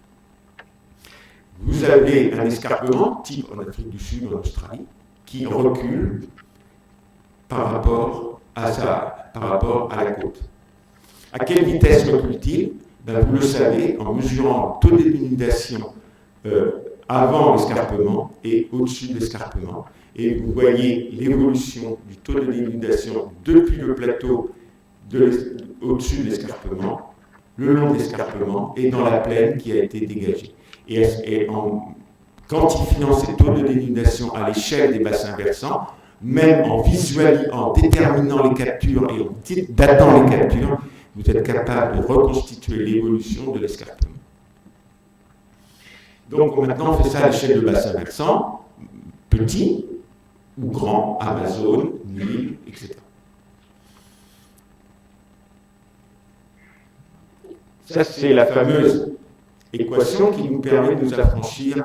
Vous avez un escarpement, type en Afrique du Sud ou en Australie, qui recule par rapport à la côte. À quelle vitesse recule-t-il? Ben, vous le savez en mesurant le taux de dénudation avant l'escarpement et au-dessus de l'escarpement. Et vous voyez l'évolution du taux de dénudation depuis le plateau au-dessus de l'escarpement, le long de l'escarpement et dans la plaine qui a été dégagée. Et en quantifiant ces taux de dénudation à l'échelle des bassins versants, même en déterminant les captures et en datant les captures, vous êtes capable de reconstituer l'évolution de l'escarpement. Donc maintenant, on fait ça à l'échelle de bassin versant, petit ou grand, Amazon, Nil, etc. Ça, c'est la fameuse équation qui nous permet de nous affranchir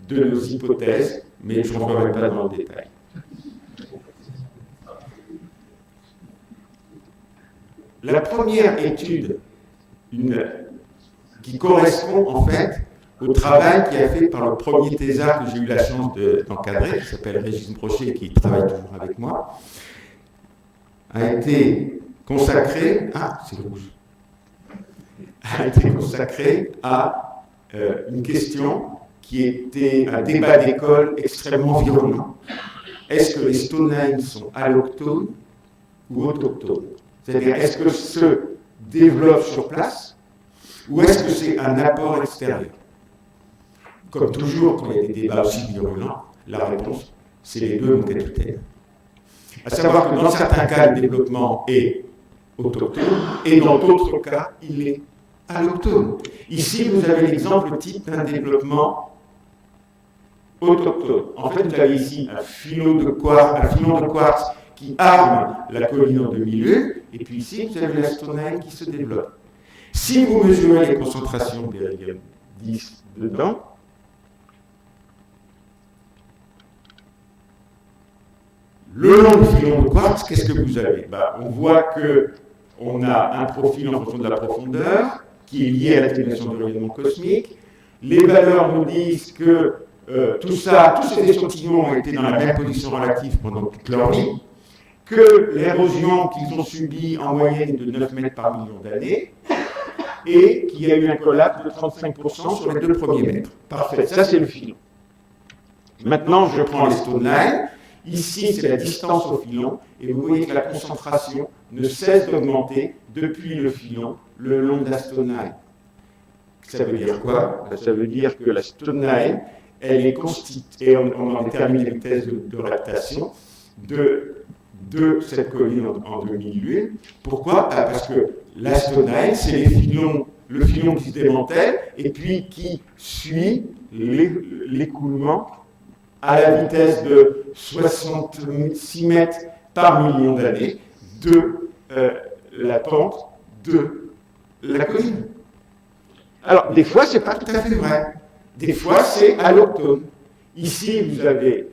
de nos hypothèses, mais je ne rentrerai pas dans le détail. La première étude qui correspond en fait au travail qui a fait par le premier thésard que j'ai eu la chance d'encadrer, qui s'appelle Régis Brochet et qui travaille toujours avec moi, a été consacrée à une question qui était un débat d'école extrêmement virulent. Est-ce que les Stonehenge sont allochtones ou autochtones? C'est-à-dire, est-ce que se développent sur place ou est-ce que c'est un apport extérieur? Comme toujours, quand il y a des débats aussi virulents, la réponse, c'est les deux, mon capitaine. À savoir que dans certains cas, le développement est autochtone et dans d'autres cas, il est allochtone. Ici, vous avez l'exemple type d'un développement autochtone. En fait, vous avez ici un filon de quartz qui arme la colline en demi-lieu, et puis ici, vous avez la Stonehenge qui se développe. Si vous mesurez les concentrations de beryllium 10 dedans, le long du filon de quartz, qu'est-ce que vous avez? On voit qu'on a un profil en fonction de la profondeur, qui est lié à l'atténuation du rayonnement cosmique. Les valeurs nous disent que tous ces échantillons ont été dans la même position relative pendant toute leur vie, que l'érosion qu'ils ont subie en moyenne de 9 mètres par million d'années, et qu'il y a eu un collapse de 35% sur les 2 premiers mètres. Parfait, ça c'est le filon. Maintenant, je prends les stone lines. Ici, c'est la distance au filon, et vous voyez que la concentration ne cesse d'augmenter depuis le filon le long de la stone line. Ça veut dire quoi? Ça veut dire que la stone line, elle est constituée, et on en détermine la vitesse de réactation, de cette colline en 2008. Pourquoi? Parce que la stone line, c'est le filon qui se démantèle et puis qui suit l'écoulement à la vitesse de 66 mètres par million d'années de la pente de la colline. Alors, des fois, ce n'est pas tout à fait vrai. Des fois, c'est alloctone. Ici, vous avez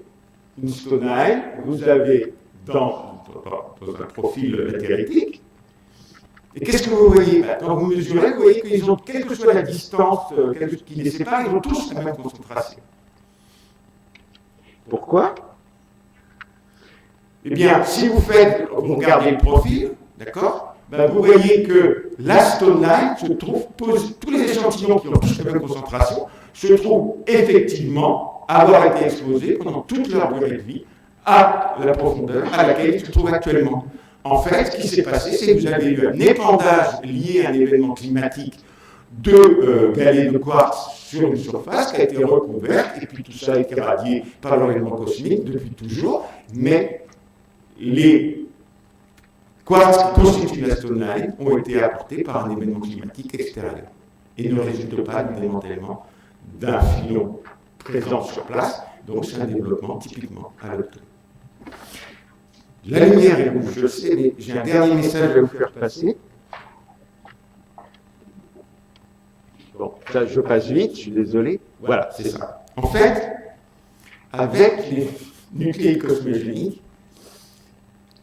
une stone line, vous avez dans un profil latéritique. Et qu'est-ce que vous voyez? Quand vous mesurez, vous voyez qu'ils ont, quelle que soit la distance qui les sépare, ils ont tous la même concentration. Pourquoi? Eh bien, si vous regardez le profil, d'accord, vous voyez que la stone line se trouve, tous les échantillons qui ont tous la même concentration, se trouvent effectivement avoir été exposés pendant toute leur durée de vie à la profondeur à laquelle ils se trouvent actuellement. En fait, ce qui s'est passé, c'est que vous avez eu un épandage lié à un événement climatique de galets de quartz sur une surface qui a été recouverte, et puis tout ça a été radié par le rayonnement cosmique depuis toujours, mais les quartz qui constituent la stone line ont été apportés par un événement climatique extérieur et ne résultent pas du démantèlement d'un filon présent sur place, donc c'est un développement typiquement alloctone. La lumière est rouge, je le sais, mais j'ai un dernier message à vous faire passer. Bon, ça, je passe vite, je suis désolé. Voilà, c'est ça. En fait, avec les nucléides cosmogéniques,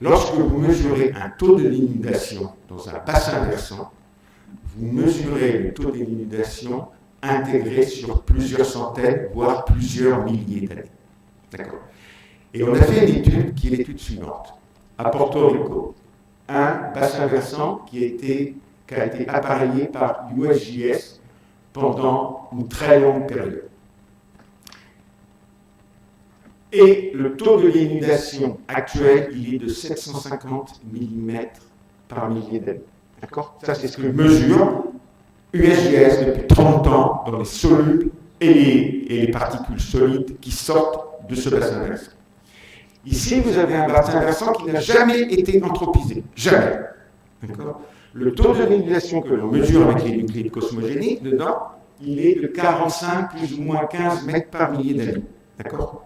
lorsque vous mesurez un taux de dénudation dans un bassin versant, vous mesurez le taux de dénudation intégré sur plusieurs centaines, voire plusieurs milliers d'années. D'accord. Et on a fait une étude qui est l'étude suivante. À Porto Rico, un bassin versant qui a été appareillé par USGS pendant une très longue période. Et le taux de dénudation actuel, il est de 750 mm par millier d'années. D'accord? Ça, c'est ce que mesure USGS depuis 30 ans dans les solubles et les particules solides qui sortent de ce bassin versant. Ici, vous avez un bassin versant qui n'a jamais été anthropisé. Jamais. D'accord? Le taux de dénudation que l'on mesure avec les nucléides cosmogéniques, dedans, il est de 45 plus ou moins 15 mètres par millier d'années. D'accord?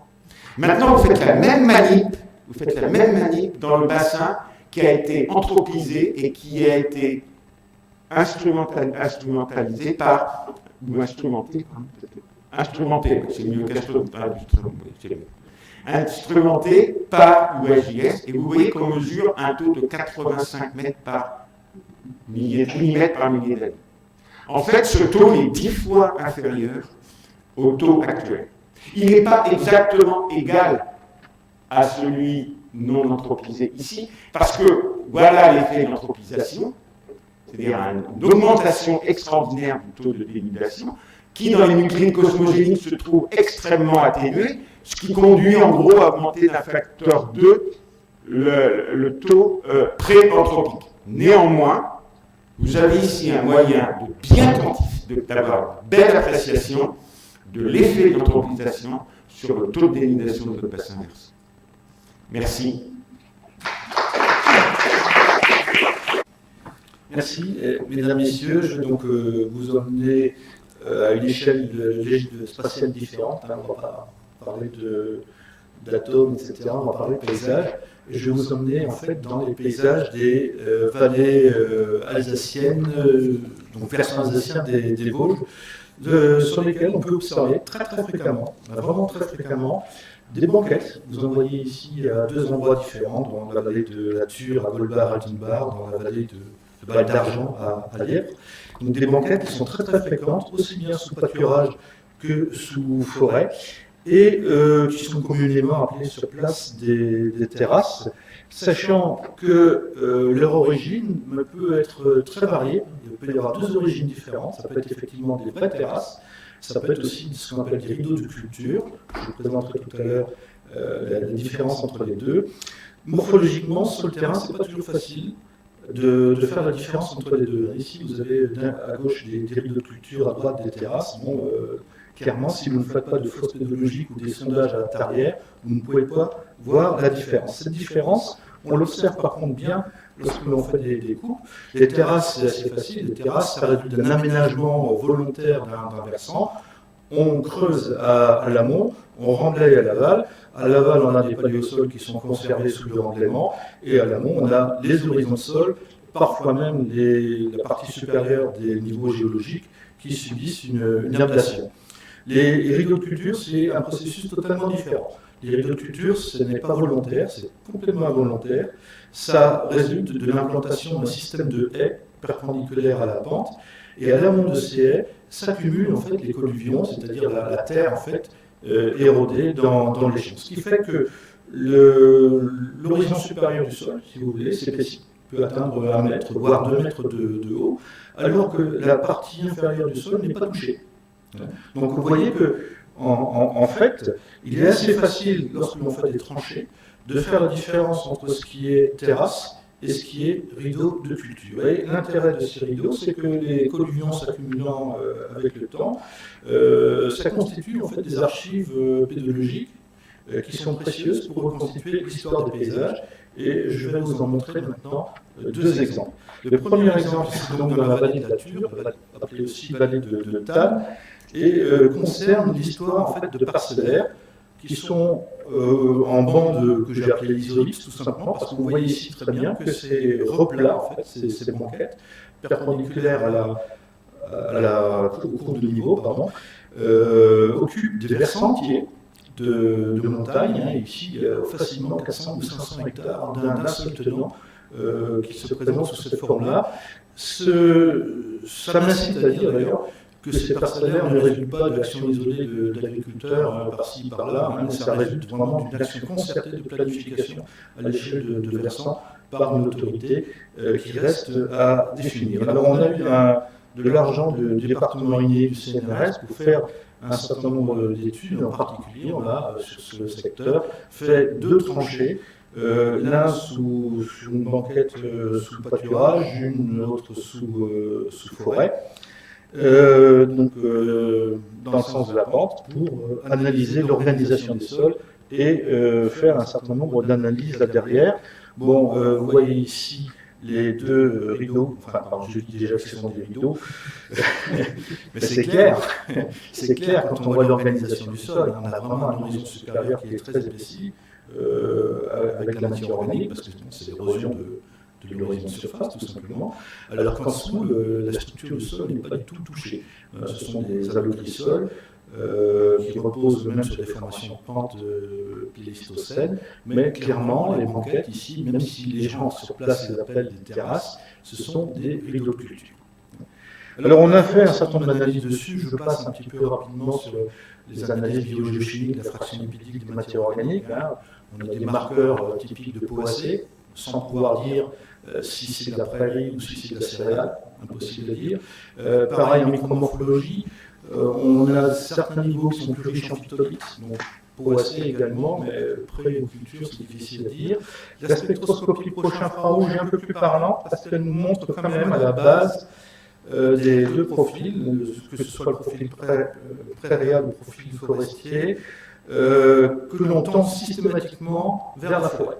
Maintenant, vous faites la même manip dans le bassin qui a été anthropisé et qui a été instrumentalisé par, ou instrumenté, c'est mieux instrumenté par USGS, et vous voyez qu'on mesure un taux de 85 mètres par millimètre par millier d'années. En fait, ce taux est 10 fois inférieur au taux actuel. Il n'est pas exactement égal à celui non anthropisé ici, parce que voilà l'effet de l'anthropisation, c'est-à-dire une augmentation extraordinaire du taux de dénudation, qui dans les nucléides cosmogéniques se trouve extrêmement atténué, ce qui conduit en gros à augmenter d'un facteur 2 le taux pré-anthropique. Néanmoins, vous avez ici un moyen de bien quantifier, d'avoir une belle appréciation de l'effet de l'anthropisation sur le taux de dénudation de notre bassin versant. Merci. Merci, mesdames, messieurs. Je vais donc vous emmener à une échelle spatiale différente. On va pas parler d'atomes, etc. On va parler de paysages. Et je vais vous emmener en fait dans les paysages des vallées alsaciennes, donc versant alsacien des Vosges, sur lesquels on peut observer très fréquemment, vraiment très fréquemment, des banquettes. Vous en voyez ici à deux endroits différents, dans la vallée de la Thur à Golbart-Altenbach, dans la vallée de Val d'Argent à Lièvre. Donc des banquettes qui sont très fréquentes, aussi bien sous pâturage que sous forêt, et qui sont communément appelées sur place des terrasses. sachant que leur origine peut être très variée. Il peut y avoir deux origines différentes. Ça peut être effectivement des vraies terrasses, ça peut être aussi ce qu'on appelle des rideaux de culture. Je vous présenterai tout à l'heure la différence entre les deux. Morphologiquement, sur le terrain, c'est pas toujours facile de faire la différence entre les deux. Ici, vous avez à gauche des rideaux de culture, à droite des terrasses. Bon, clairement, si vous ne faites pas de fausses pédologiques ou des sondages à l'arrière, vous ne pouvez pas voir la différence. Cette différence, on l'observe par contre bien lorsque l'on fait des coupes. Les terrasses, c'est assez facile. Les terrasses, ça résulte d'un aménagement volontaire d'un versant. On creuse à l'amont, on remblaye à l'aval. À l'aval, on a des paliers au sol qui sont conservés sous le remblaiement. Et à l'amont, on a les horizons de sol, parfois même la partie supérieure des niveaux géologiques qui subissent une ablation. Les rideaux de culture, c'est un processus totalement différent. Les rideaux de culture, ce n'est pas volontaire, c'est complètement involontaire. Ça résulte de l'implantation d'un système de haies perpendiculaires à la pente. Et à l'amont de ces haies s'accumulent en fait les colluvions, c'est-à-dire la terre en fait érodée dans les champs. Ce qui fait que l'horizon supérieur du sol, si vous voulez, s'épaissit, peut atteindre 1 mètre, voire 2 mètres de haut, alors que la partie inférieure du sol n'est pas touchée. Donc vous voyez que en fait, il est assez facile, lorsque l'on fait des tranchées, de faire la différence entre ce qui est terrasse et ce qui est rideau de culture. Et l'intérêt de ces rideaux, c'est que les colluvions s'accumulant avec le temps, ça constitue en fait des archives pédologiques qui sont précieuses pour reconstituer l'histoire des paysages. Et je vais vous en montrer maintenant 2 exemples. Le premier exemple, c'est donc dans la vallée de la Ture, appelée aussi vallée de Tannes, et concerne l'histoire en fait de parcellaires qui sont en bandes que j'ai appelées isolipses, tout simplement, parce que vous voyez ici très bien que ces replats, en fait, ces banquettes, perpendiculaires au cours de niveau, occupent des versants entiers de montagne. Hein, ici, il y a facilement 400 ou 500 hectares d'un seul tenant qui se présente sous cette forme-là. Ça m'incite à dire d'ailleurs que ces parcellaires ne résultent pas d'actions isolées d'agriculteurs par-ci, par-là, mais ça résulte vraiment d'une action concertée de planification à l'échelle de versants par une autorité qui reste à définir. Alors on a eu de l'argent du département minier du CNRS pour faire un certain nombre d'études, en particulier on a sur ce secteur fait 2 tranchées, l'un sous une banquette sous pâturage, une autre sous forêt. Dans le sens de la pente, pour analyser l'organisation des sols et faire un certain nombre d'analyses là derrière. Bon, vous voyez ici les 2 rideaux, enfin, je dis déjà que ce sont des rideaux, mais c'est clair quand on voit l'organisation du sol, on a vraiment un horizon supérieur qui est très épaissi, avec la matière organique, parce que c'est l'érosion de l'horizon de surface, tout simplement, alors qu'en dessous, la structure du sol n'est pas du tout touchée. Ce sont des alloglisols qui reposent même sur des formations de pente pléistocène, mais clairement, les banquettes ici, même si les gens sur place les appellent des terrasses, ce sont des rideaux de culture. Alors on a fait un certain nombre d'analyses dessus, je passe un petit peu rapidement sur les analyses biogéochimiques, la fraction lipidique des matières organiques. Hein. On a des marqueurs typiques de POAC, sans pouvoir dire si c'est de la prairie ou si c'est de la céréale, impossible à dire. Pareil en micromorphologie, on a certains niveaux qui sont plus riches en phytolithes, donc POAC également, mais pré-culture, c'est difficile à dire. La spectroscopie prochain infrarouge est un peu plus parlant parce qu'elle nous montre quand même à la base des 2 profils, que ce soit le profil prairial ou le profil forestier, que l'on tend systématiquement vers la forêt.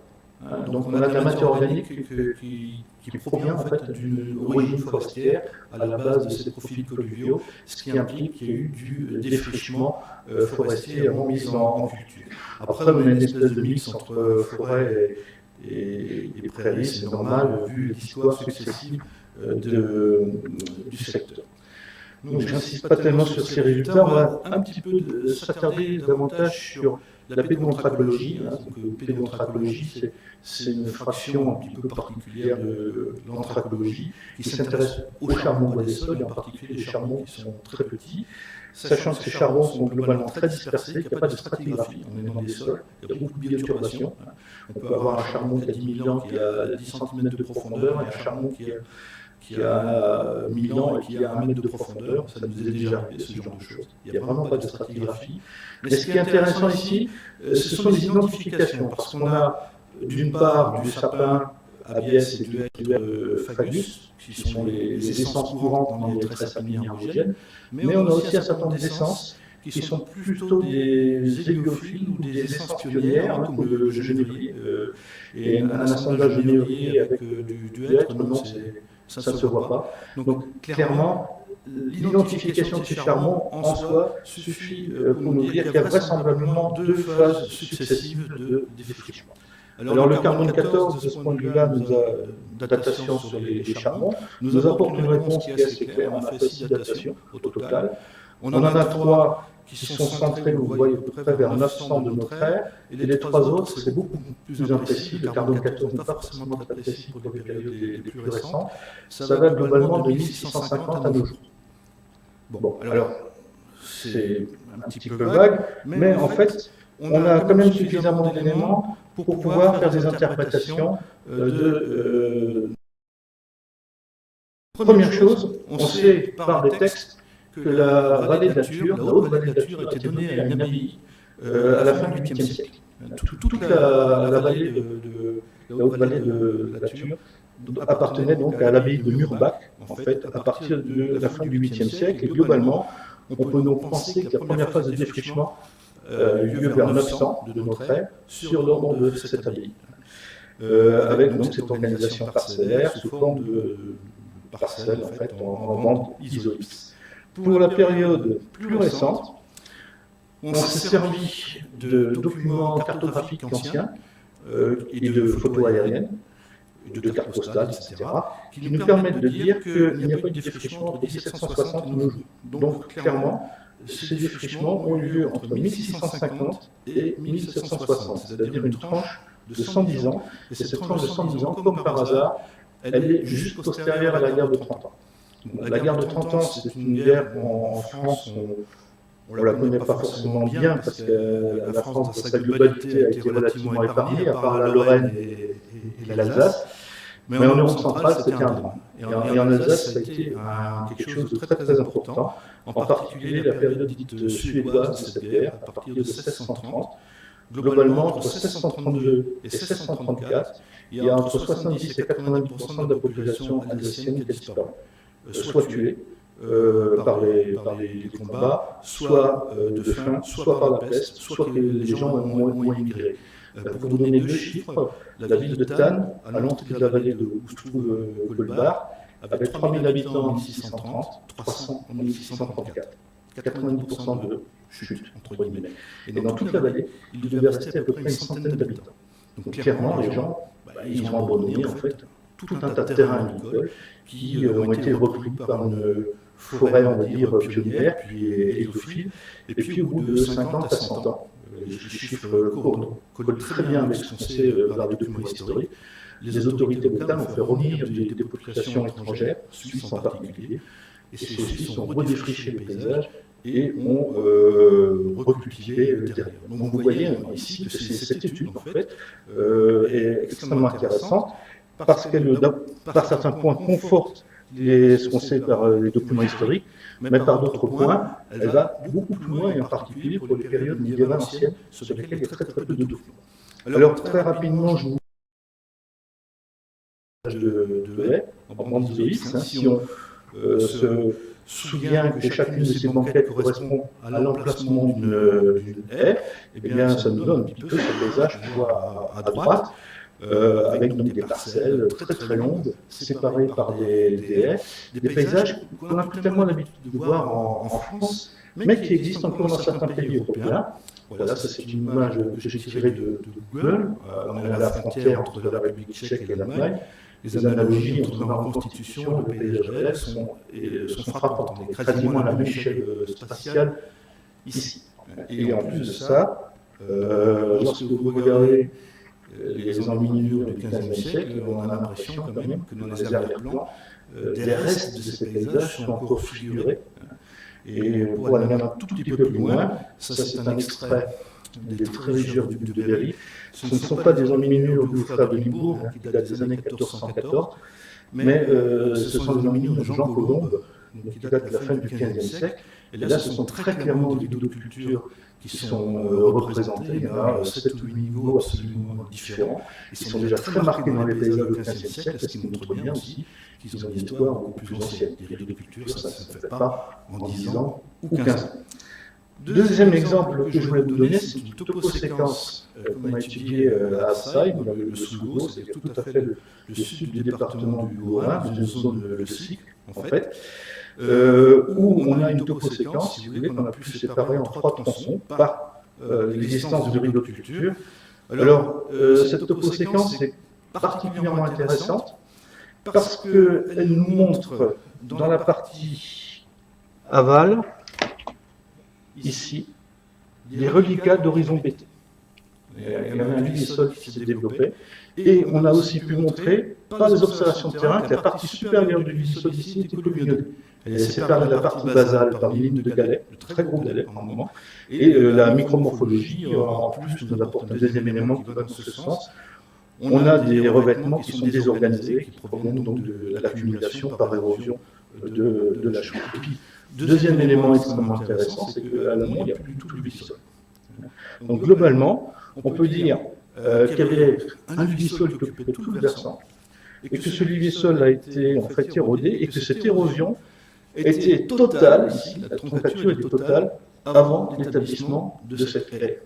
Donc on a de la matière organique qui provient en fait d'une origine forestière à la base de ces profils colluviaux, ce qui implique qu'il y a eu du défrichement forestier avant mise en culture. Après on a une espèce de mix entre forêt et prairie, c'est normal vu l'histoire successive du secteur. Donc je n'insiste pas tellement sur ces résultats, on va un petit peu s'attarder davantage sur la pédontracologie. Pédontracologie, c'est une fraction un petit peu particulière de l'anthracologie qui s'intéresse aux charbons bois des sols, et en particulier des charbons qui sont très petits, sachant que ces charbons sont globalement très dispersés, qu'il n'y a pas de stratigraphie, on est dans des sols, il y a beaucoup de bioturbation. On peut avoir un charbon qui a 10 000 ans qui a 10 cm de profondeur, et un charbon qui a 1000 ans et qui a 1 mètre de profondeur. Ça nous est déjà arrivé, ce genre de choses. Il n'y a vraiment pas de stratigraphie. Mais ce qui est intéressant ici, ce sont les identifications, parce qu'on a d'une part du sapin, Abies et du hêtre fagus, qui sont les essences courantes dans les tresses aminérogènes, mais on a aussi un certain nombre d'essences qui sont plutôt des héliophiles ou des essences pionnières, comme le genévrier. Et un assemblage genévrier avec du hêtre, non, ça ne se voit pas. Donc clairement, l'identification de ces charbons en soi suffit pour nous dire qu'il y a vraisemblablement 2 phases successives de défrichement. Alors le carbone 14, de ce point de vue-là, nous a datation sur les charbons, nous apporte une réponse qui est assez claire. On a fait 6 datations au total. On en a 3 qui sont centrés, vous voyez, à peu près vers 900 de notre ère, et les 3 autres, c'est beaucoup plus imprécis. Le carbone 14 n'est pas forcément très précis pour les périodes les plus récentes. Ça va globalement de 1650 à nos jours. Bon, alors, c'est un petit peu vague, mais en fait, on a quand même suffisamment d'éléments pour pouvoir faire des interprétations Première chose, on sait par des textes que la vallée de la Thur, la haute vallée de la Thur, a été donnée à une abbaye à la fin du 8e siècle. Toute la vallée la haute vallée de la Thur appartenait donc à l'abbaye de Murbach, en fait, à partir de la fin du 8e siècle. Et globalement, on peut donc penser que la première phase de défrichement eut lieu vers 900 de notre ère, sur l'ordre de cette abbaye, avec donc cette organisation parcellaire sous forme de parcelles, en fait, en bandes isolées. Pour la période plus récente, on s'est servi de documents cartographiques anciens et de photos aériennes, de cartes postales, etc., qui nous permettent de dire qu'il n'y a pas eu de défrichement entre 1760 et nos jours. Donc, clairement, ces défrichements ont eu lieu entre 1650 et 1760, c'est-à-dire une tranche de 110 ans. Et cette tranche de 110 ans, comme par hasard, elle est juste postérieure à la guerre de 30 ans. Bon, la guerre de 30 ans, c'est une guerre en France, on ne la connaît pas forcément bien, parce que la France, dans sa globalité, a été relativement épargnée, à part la Lorraine et l'Alsace. Mais en Europe centrale, c'était un drame. Et en Alsace, ça a été quelque chose de très très important, en particulier la période dite suédoise de cette guerre, à partir de 1630. Globalement, entre 1632 et 1634, il y a entre 70 et 90% de la population alsacienne qui a disparu, soit tuée par les combats, soit de faim, soit par la peste, soit que les gens ont immigré. Pour vous donner 2 chiffres, la ville de Thann, à l'entrée de la vallée où se trouve Colbar, avait 3000 habitants en 1630, 300 en 1634. 90% de chute, entre guillemets. Et dans toute la vallée, il devait rester à peu près une centaine d'habitants. Donc clairement, les gens, ils ont abandonné en fait tout un tas de terrains agricoles qui ont été repris par une forêt, on va dire, pionnière, puis hélicophile. Et puis au bout de 50 à 100 ans, les chiffres collent très bien avec ce qu'on sait vers les documents historiques, les autorités locales ont fait revenir des populations étrangères, suisses en particulier, et ces Suisses ont redéfriché le paysage et ont recultivé le terrain. Donc vous voyez ici que cette étude, en fait, est extrêmement intéressante, parce qu'elle, par certains points, conforte ce qu'on sait par les documents historiques, mais par d'autres points, elle va beaucoup plus loin, et en particulier pour les périodes médiévales anciennes, sur lesquelles il y a très très peu de documents. Alors très rapidement, je vous de haies, en bande isolée, si on se souvient que chacune de ces banquettes correspond à l'emplacement d'une haie, eh bien ça nous donne un petit peu ce paysage qu'on voit à droite, avec donc des parcelles très très longues, séparées par des haies, des paysages qu'on n'a plus tellement l'habitude de voir en France, mais qui existent encore dans certains pays européens. Voilà, ça c'est une image que j'ai tirée de Google. On est à la frontière entre la République tchèque et l'Allemagne. Les analogies entre la reconstitution et le paysage réel sont frappantes. On est quasiment à la même échelle spatiale ici. Et en plus de ça, Lorsque vous regardez les enluminures du XVe siècle, on a l'impression quand même que dans les arrière-plans, des restes de ces paysages sont encore figurés. Et pour aller même un tout petit peu plus loin, ça c'est un extrait des trésors du duc de Berry. Ce ne sont pas des enluminures du frère de Limbourg, qui datent des années 1414, mais ce sont des enluminures de Jean Colombe, qui datent de la fin du XVe siècle. Et là, ce sont très clairement des rideaux de culture qui sont représentés. Il y a 7 ou 8 niveaux absolument différents. Ils sont déjà très marqués dans les paysages du XVe siècle, ce qui montre bien aussi qu'ils ont une histoire beaucoup plus ancienne. Les rideaux de culture, ça ne se fait pas en 10 ans ou 15 ans. Deuxième exemple que je voulais vous donner, c'est une toposéquence qu'on a étudiée à Absaï, dans le Sougo, c'est tout à fait le sud du département du Haut-Rhin, dans une zone, le Sic, en fait, où on a une toposéquence, si vous voulez, qu'on a pu séparer en 3 tronçons par l'existence de rideaux de culture. Alors, cette toposéquence est particulièrement intéressante parce qu'elle nous montre dans la partie aval, ici, des reliquats d'horizon BT. Il y avait un Luvisol qui s'est développé. Et on a aussi pu montrer, par les observations de terrain, que la partie supérieure du Luvisol ici était colluvionnée. Elle est séparée de la partie basale par des lignes de galets, de très gros galets par moment. Et la micromorphologie, en plus, nous apporte un deuxième élément qui va dans ce sens. On a des revêtements qui sont désorganisés, qui proviennent donc de l'accumulation par érosion de la chaux. Deuxième élément extrêmement intéressant, c'est qu'à l'amont, il n'y a plus du tout de Luvisol. Donc globalement, on peut dire qu'il y avait un Luvisol qui occupait tout le versant, et que ce Luvisol a été en fait érodé, et que cette érosion était totale, ici, la troncature était totale, avant l'établissement de cette haie.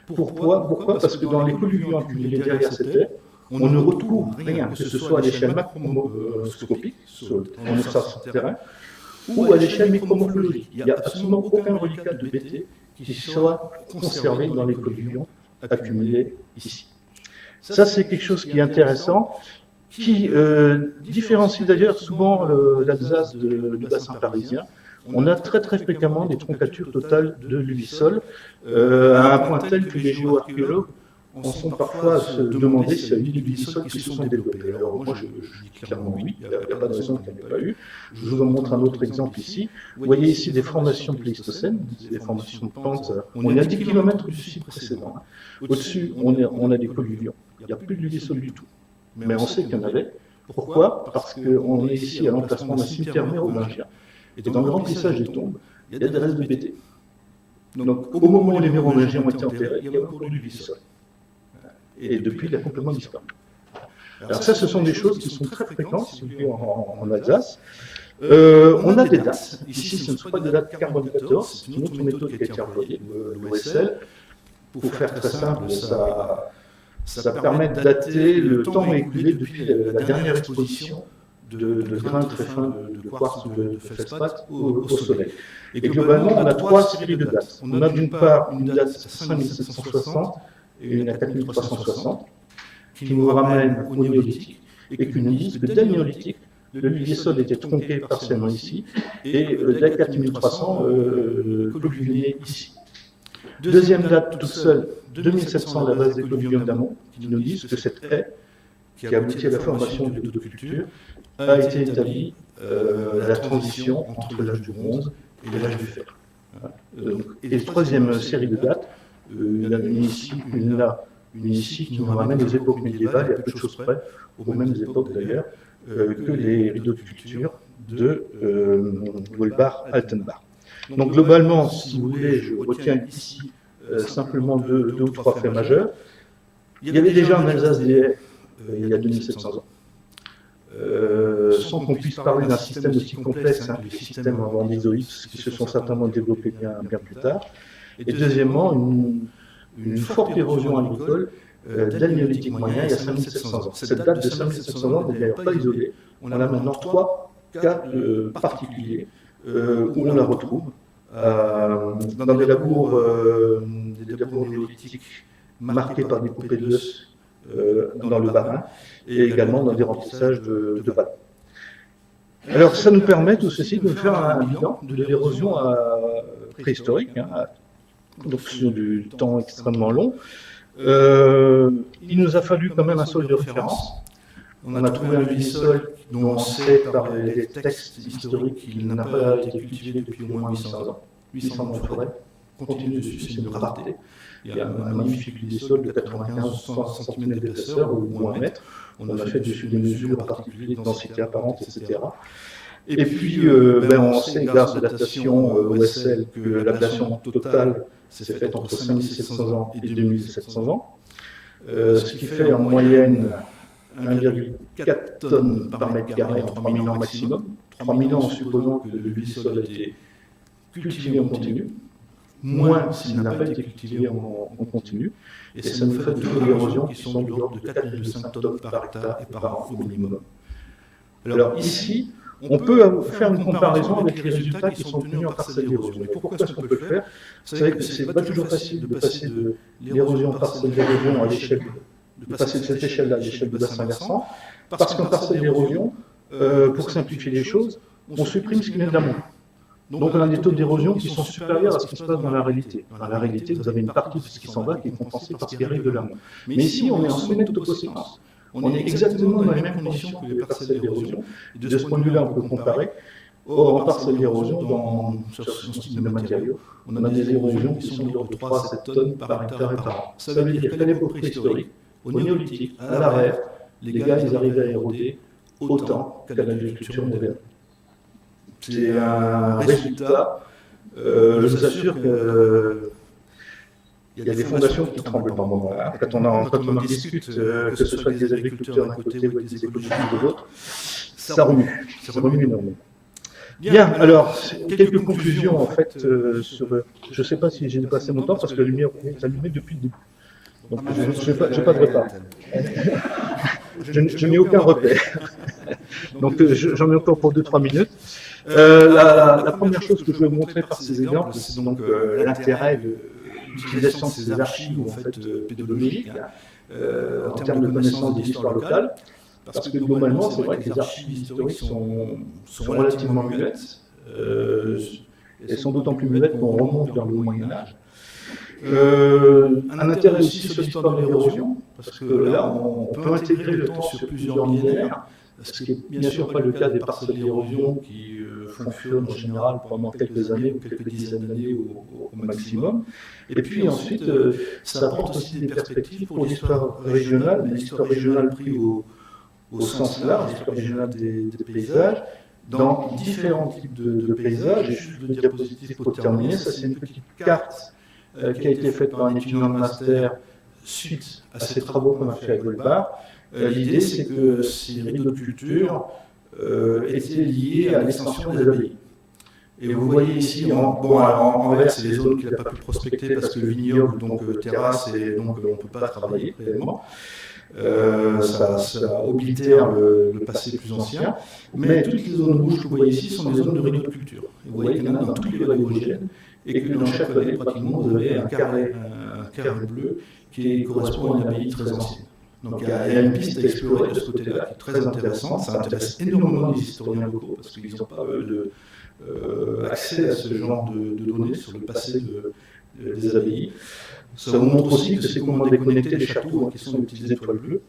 Pourquoi? Parce que dans les colluvions accumulées derrière cette haie, on ne retrouve rien, que ce soit à l'échelle macroscopique, en observation de terrain, ou à l'échelle micromorphologique. Il n'y a absolument aucun reliquat de BT qui soit conservé dans les colluvions accumulées ici. Ça, c'est quelque chose qui est intéressant, qui différencie d'ailleurs souvent l'Alsace du bassin parisien. On a très fréquemment des troncatures totales de Luvisol, à un point tel que les géoarchéologues en sont parfois à se demander s'il y a eu des Luvisols qui se sont développés. Alors moi, je dis clairement oui, il n'y a pas de raison qu'il n'y en ait pas eu. Je vous en montre un autre exemple ici. Vous voyez ici des formations pléistocènes, des formations de pentes. On est à 10 km du site précédent. Au-dessus, on a des colluvions. Il n'y a plus de Luvisol du tout. Mais on sait qu'il y en avait. Pourquoi? Parce qu'on est ici à l'emplacement d'un cimetière mérovingien. Et dans le remplissage des tombes, il y a des restes de BT. Donc au moment où les mérovingiens ont été enterrés, il y a encore du Luvisol. Et depuis, il a complètement disparu. Alors ça, ce sont des choses qui sont très fréquentes, si vous voulez, en Alsace. On a des dates. Ici, ce ne sont pas des dates carbone 14, c'est une autre méthode qui a été employée, l'OSL. Pour faire très simple, ça permet de dater le temps écoulé depuis la dernière exposition de grains très fins de quartz ou de feldspath au Soleil. Et globalement, on a 3 séries de dates. On a d'une part une date à 5760, et une à 4360, qui nous ramène au néolithique, et qui nous disent que dès le néolithique, le Luvisol était tronqué partiellement ici, et dès 4300, colluvionnait ici. Deuxième date toute seule, 2700 à la base des colluvions d'amont, qui nous disent que cette haie, qui a abouti à la formation de l'autoculture, a été établie à la transition entre l'âge du bronze et l'âge du fer. Et troisième série de dates, il y en a une ici qui nous ramène aux époques médiévales, et à peu de choses près, aux mêmes époques d'ailleurs, que les rideaux de culture de Wolbach-Altenbach. Donc globalement, si vous voulez, je retiens ici simplement deux ou trois faits majeurs. Il y avait déjà en Alsace des haies il y a 2700 ans. Sans qu'on puisse parler d'un système aussi complexe, les systèmes andézoïdes qui se sont certainement développés bien plus tard. Et deuxièmement, une forte érosion agricole dès le néolithique moyen, il y a 5700 ans. Cette date de 5700 ans n'est d'ailleurs pas isolée. On a maintenant 3 cas particuliers où on la retrouve dans des labours néolithiques marqués par des coupées d'os dans le Bas-Rhin et également dans des remplissages de balles. Alors ça nous permet tout ceci de faire un bilan de l'érosion préhistorique, donc sur du temps extrêmement long. Il nous a fallu quand même un sol de référence. On a trouvé un huile-sol dont on sait par les textes historiques qu'il n'a pas été cultivé depuis au moins 800 ans. 800 ans de forêt, continue dessus, c'est une rareté. Il y a un magnifique huile-sol de 95-100 cm d'épaisseur, ou 1 mètre. On a fait dessus des mesures particulières, densité apparente, etc. Et puis, on sait, grâce à la datation OSL, que la datation totale s'est faite entre 5700 ans et 2700 ans, ce qui fait en moyenne 1,4 tonnes par mètre carré en 3000 ans maximum. 3000 ans en supposant que le huile-sol a été cultivé en continu, moins s'il n'a pas été cultivé en continu, et ça nous fait des taux d'érosion qui sont de l'ordre de 4,5 tonnes par hectare et par an au minimum. Alors ici, on peut faire une comparaison avec les résultats qui sont obtenus en parcelle d'érosion. Et pourquoi est-ce qu'on peut le faire? Vous savez que ce n'est pas toujours facile de passer de l'érosion parcelle d'érosion à l'échelle, de passer de cette échelle-là à l'échelle de bassin versant, parce qu'en parcelle d'érosion, pour simplifier les choses, on supprime ce qui vient de l'amont. Donc on a des taux d'érosion qui sont supérieurs à ce qui se passe dans la réalité. Dans la réalité, vous avez une partie de ce qui s'en va qui est compensée par ce qui arrive de l'amont. Mais ici, on est en sommet de toposéquence. On est exactement dans les mêmes conditions que les parcelles d'érosion. Et de ce point de vue-là, on peut comparer. Or, en parcelle d'érosion, sur ce style de matériaux, on a des érosions qui sont de l'ordre de 3 à 7 tonnes par hectare et par an. Ça veut dire qu'à l'époque préhistorique, au néolithique, à l'arrière, les gars, ils arrivaient à éroder autant qu'à l'agriculture moderne. C'est un résultat, je vous assure que il y a des fondations qui tremblent par moment. Hein. Quand on en discute, que ce soit avec des agriculteurs d'un côté ou avec des écologistes de l'autre, ça remue énormément. Bien, alors, quelques conclusions en fait sur. Je ne sais pas si j'ai dépassé mon temps parce que la lumière est allumée depuis le début. Donc, je n'ai pas de repère. Je n'ai aucun repère. Donc, j'en ai encore pour 2-3 minutes. La première chose que je vais vous montrer par ces exemples, c'est donc l'intérêt de l'utilisation de ces archives en fait, pédologiques en termes de connaissance de l'histoire locale. Parce que globalement, c'est vrai que les archives historiques sont relativement muettes, et sont d'autant plus muettes qu'on remonte vers le Moyen-Âge. Un intérêt aussi sur l'histoire de l'érosion, parce que là, on peut intégrer le temps sur plusieurs millénaires, ce qui n'est bien sûr pas le cas des parcelles d'érosion qui fonctionnent en général pendant quelques années ou quelques dizaines d'années au maximum. Et puis ensuite, ça apporte aussi des perspectives pour l'histoire régionale, mais l'histoire régionale prise au sens large, l'histoire régionale des paysages, dans différents types de paysages. Et juste le diapositive pour terminer, ça c'est une petite carte qui a été faite par un étudiant de master suite à ces travaux qu'on a fait à Goldbach. L'idée c'est que ces rideaux de culture étaient liés à l'extension des abbayes. Et vous voyez ici, en vert, c'est les zones qu'il n'a pas pu prospecter parce que le vignoble, donc terrasse, et donc on ne peut pas travailler réellement. Ça oblitère le passé plus ancien, mais toutes les zones rouges que vous voyez ici sont des zones de rideaux de culture. Et vous voyez qu'il y en a dans toutes les vallées vosgiennes, et que dans chaque vallée, pratiquement, vous avez un carré bleu qui correspond à une abbaye très ancienne. Donc il y a une piste à explorer de ce côté-là qui est très intéressante. Ça intéresse énormément les historiens locaux parce qu'ils n'ont pas accès à ce genre de données sur le passé des abbayes. Ça vous montre aussi que c'est comment déconnecter les châteaux qui sont des petites étoiles bleues.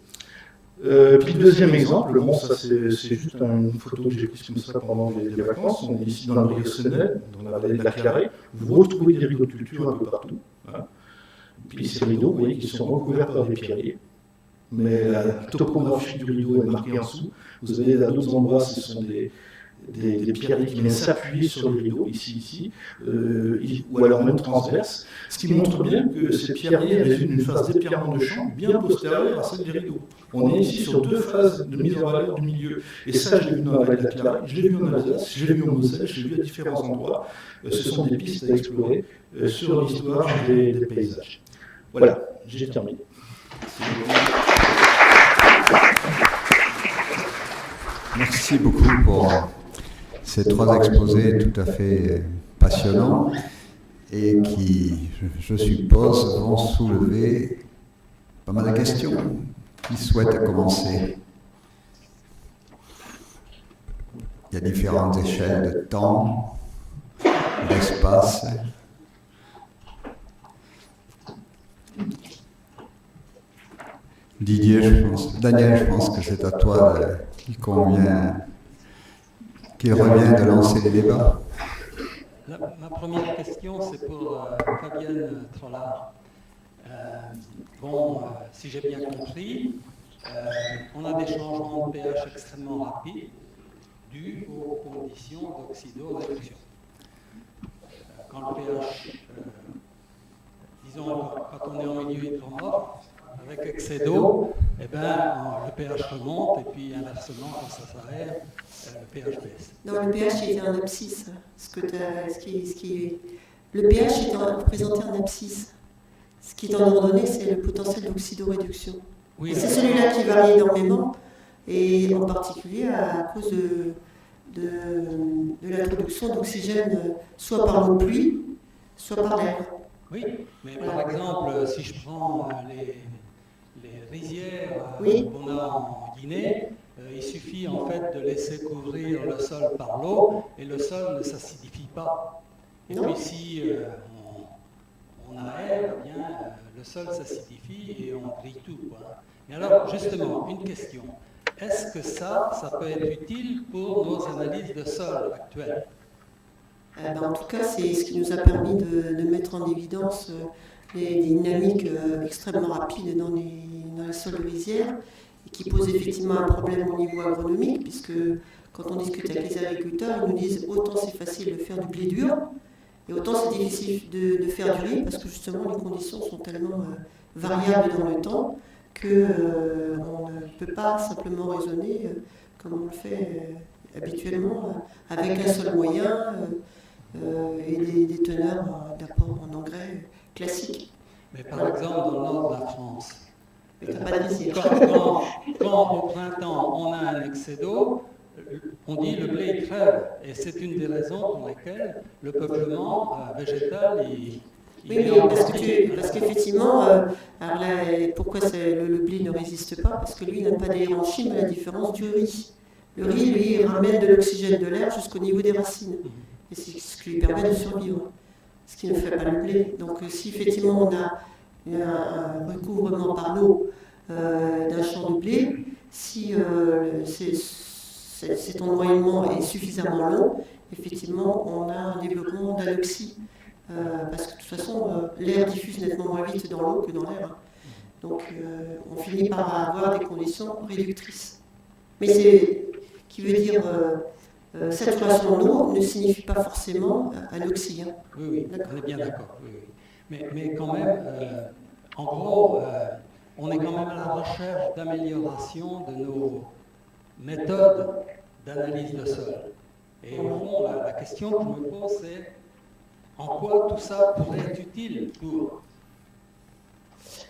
Puis deuxième exemple, ça c'est juste une photo que j'ai prise comme ça pendant les vacances. On est ici dans le Rio Sénel, dans la vallée de la Clarée. Vous retrouvez des rideaux de culture un peu partout. Hein. Puis ces rideaux, vous voyez, qui sont recouverts par des pierriers. Mais la topographie du rideau est marquée en dessous. Vous avez à d'autres endroits, ce sont des pierriers qui viennent s'appuyer sur le rideau, ici, ou alors même transverse, ce qui montre bien que ces pierriers résultent d'une phase d'épierrement de champ bien postérieure à celle des rideaux. On est ici sur 2 phases de mise en valeur du milieu. Et ça, je l'ai vu dans la vallée de la Clarée, je l'ai vu en Alsace, je l'ai vu en Moselle, je l'ai vu à différents endroits. Ce sont des pistes à explorer sur l'histoire des paysages. Voilà, j'ai terminé. Merci beaucoup pour ces 3 exposés tout à fait passionnants et qui, je suppose, vont soulever pas mal de questions. Qui souhaite commencer? Il y a différentes échelles de temps, d'espace. Didier, Daniel, je pense que c'est à toi qu'il convient, qu'il revient de lancer les débats. Ma première question, c'est pour Fabienne Trollard. Si j'ai bien compris, on a des changements de pH extrêmement rapides dus aux conditions d'oxydoréduction. Quand le pH, disons, quand on est en milieu hydromorphe, avec excès d'eau, eh ben, le pH remonte, et puis inversement, quand ça s'arrête, le pH baisse. Non, le pH était un abscisse. Le pH était représenté en abscisse. Ce qui est en ordonnée, c'est le potentiel d'oxydoréduction. Oui, c'est celui-là qui varie énormément, et en particulier à cause de l'introduction d'oxygène, soit par l'eau de pluie, soit par l'air. Oui, mais par exemple, si je prends les rizières qu'on a en Guinée, il suffit en fait de laisser couvrir le sol par l'eau, et le sol ne s'acidifie pas. Et puis si on aère, eh bien, le sol s'acidifie et on grille tout, quoi. Mais alors, justement, une question. Est-ce que ça peut être utile pour nos analyses de sol actuelles? En tout cas, c'est ce qui nous a permis de mettre en évidence les dynamiques extrêmement rapides dans les sols de rizière, et qui posent effectivement un problème au niveau agronomique, puisque quand on discute avec les agriculteurs, ils nous disent autant c'est facile de faire du blé dur, et autant c'est difficile de faire du riz, parce que justement les conditions sont tellement variables dans le temps qu'on ne peut pas simplement raisonner comme on le fait habituellement, avec un sol moyen et des teneurs d'apport en engrais classiques. Mais par exemple, dans le nord de la France, mais t'as pas de rizière. Quand au printemps on a un excès d'eau, on dit le blé il crève, et c'est une des raisons pour lesquelles le peuplement végétal parce qu'effectivement, pourquoi le blé ne résiste pas? Parce que lui n'a pas d'éranchyme, à la différence du riz. Le riz, lui, ramène de l'oxygène de l'air jusqu'au niveau des racines, et c'est ce qui lui permet de survivre, ce qui ne fait pas le blé. Donc si effectivement on a un recouvrement par l'eau d'un champ de blé, si cet ennoyement est suffisamment long, effectivement, on a un développement d'anoxie, parce que de toute façon, l'air diffuse nettement moins vite dans l'eau que dans l'air. Donc, on finit par avoir des conditions réductrices. Mais qui veut dire saturation en eau ne signifie pas forcément anoxie. Hein. Oui, on est bien d'accord. Oui. Mais quand même, en gros, on est quand même à la recherche d'amélioration de nos méthodes d'analyse de sol. Et au fond, la question que je me pose, c'est en quoi tout ça pourrait être utile pour...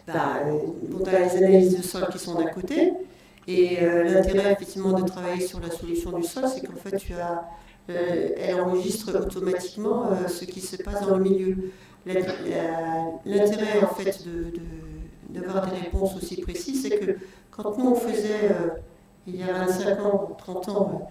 Pour les analyses de sol qui sont d'un côté, et l'intérêt effectivement de travailler sur la solution du sol, c'est qu'en fait elle enregistre automatiquement ce qui se passe dans le milieu. L'intérêt en fait d'avoir des réponses aussi précises, c'est que quand nous on faisait il y a 25 ans, 30 ans,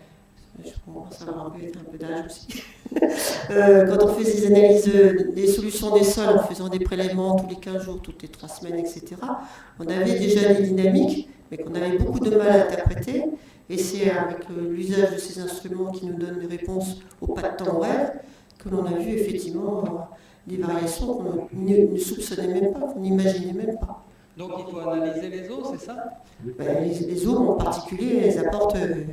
je commence à avoir un peu d'âge aussi, quand on faisait des analyses des solutions des sols en faisant des prélèvements tous les 15 jours, toutes les 3 semaines, etc., on avait déjà des dynamiques, mais qu'on avait beaucoup de mal à interpréter, et c'est avec l'usage de ces instruments qui nous donnent des réponses au pas de temps horaire que l'on a vu effectivement des variations qu'on ne soupçonnait même pas, qu'on n'imaginait même pas. Donc il faut analyser les eaux, c'est ça? Les eaux en particulier, elles apportent des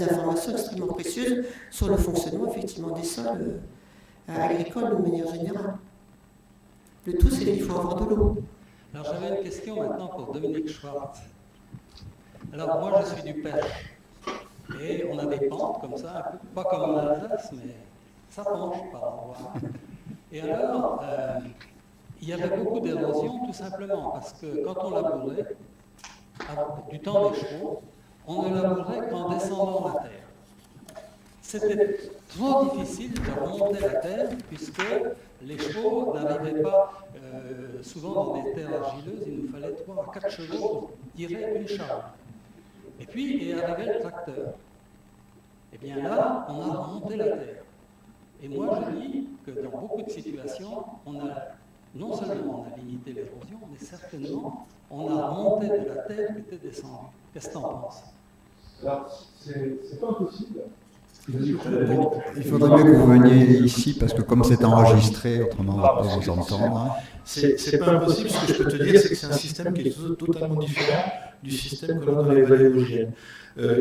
informations extrêmement précieuses sur le fonctionnement effectivement des sols agricoles de manière générale. Le tout, c'est qu'il faut avoir de l'eau. Alors j'avais une question maintenant pour Dominique Schwartz. Alors moi je suis du Perche, et on a des pentes comme ça, un peu, pas comme en Alsace, mais ça penche par endroits. Et alors, il y avait beaucoup d'érosion tout simplement parce que quand on labourait, du temps des chevaux, on ne labourait qu'en descendant la terre. C'était trop difficile de remonter la terre puisque les chevaux n'arrivaient pas souvent dans des terres argileuses, il nous fallait 3 à 4 chevaux pour tirer une charge. Et puis est arrivé le tracteur. Et bien là, on a remonté la terre. Et moi je dis que dans beaucoup de situations, on a non seulement on a limité l'érosion, mais certainement on a remonté de la terre qui était descendue. Qu'est-ce que tu en penses? Alors, c'est pas impossible. Il faudrait mieux que vous veniez ici parce que comme c'est enregistré, autrement on ne va pas vous entendre. C'est pas impossible. Ce que je peux te dire, c'est que c'est un système qui est totalement différent du système qu'on a dans les vallées vosgiennes.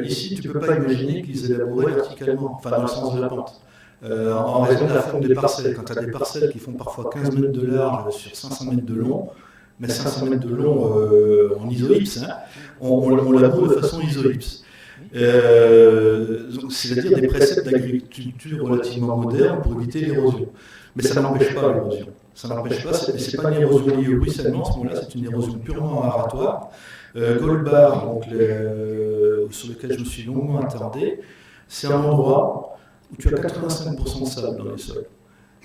Ici, tu ne peux pas imaginer qu'ils élaboraient verticalement, enfin dans le sens de la pente. En raison de la forme des parcelles. Quand tu as des parcelles qui font parfois 15 mètres de large sur 500 mètres de long, mais 500 mètres de long en isohypse, hein, on laboure de façon isohypse. C'est-à-dire des préceptes d'agriculture relativement modernes pour éviter l'érosion. Mais ça n'empêche pas l'érosion. Ça n'empêche pas, c'est pas une érosion liée au ruissellement, à ce moment-là, c'est une érosion purement aratoire. Goldbar, donc sur lequel je me suis longuement attardé, c'est un endroit où tu as 85% de sable dans les sols,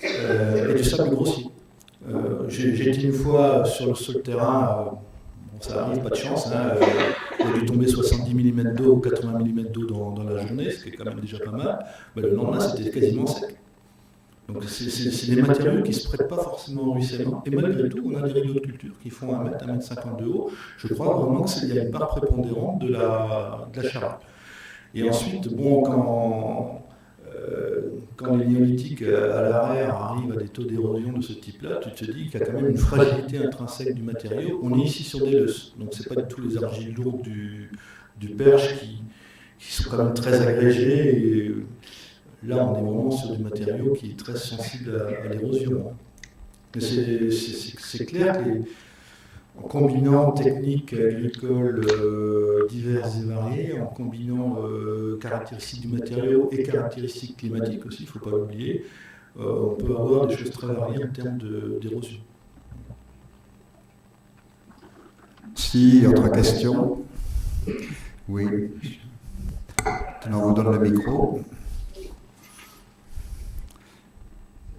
et du sable grossier. J'ai été une fois sur le terrain, bon, ça arrive, pas de chance, hein, il a dû tomber 70 mm d'eau ou 80 mm d'eau dans la journée, ce qui est quand même déjà pas mal. Mais le lendemain, c'était quasiment sec. Donc c'est des matériaux qui ne se prêtent pas forcément au ruissellement. Et malgré tout, on a des rideaux de culture qui font 1 mètre, 1 mètre 50 de haut. Je crois vraiment qu'il y a une part prépondérante de la charade. Et ensuite, bon, quand les néolithiques à l'arrière arrivent à des taux d'érosion de ce type-là, tu te dis qu'il y a quand même une fragilité intrinsèque du matériau. On est ici sur des leusses, donc ce n'est pas du tout les argiles lourdes du Perche qui sont quand même très agrégées. Et là, on est vraiment sur du matériau qui est très sensible à l'érosion. Mais c'est clair qu'en combinant techniques agricoles diverses et variées, en combinant caractéristiques du matériau et caractéristiques climatiques aussi, il ne faut pas l'oublier, on peut avoir des choses très variées en termes d'érosion. Si, autre question? Oui. Maintenant, on vous donne le micro.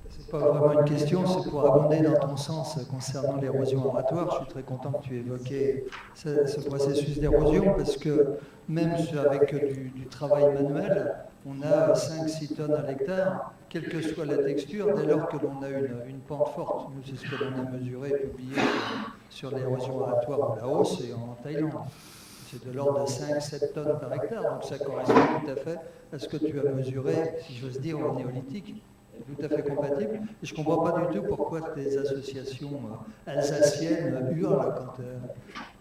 C'est pas vraiment une question, c'est pour abonder dans ton sens concernant l'érosion oratoire. Je suis très content que tu évoquais ce processus d'érosion parce que même avec du travail manuel, on a 5-6 tonnes à l'hectare, quelle que soit la texture, dès lors que l'on a une pente forte. Nous, c'est ce que l'on a mesuré et publié sur l'érosion oratoire au Laos et en Thaïlande. C'est de l'ordre de 5-7 tonnes par hectare, donc ça correspond tout à fait à ce que tu as mesuré, si j'ose dire, au néolithique. C'est tout à fait compatible. Et je ne comprends pas du tout pourquoi des associations alsaciennes hurlent quand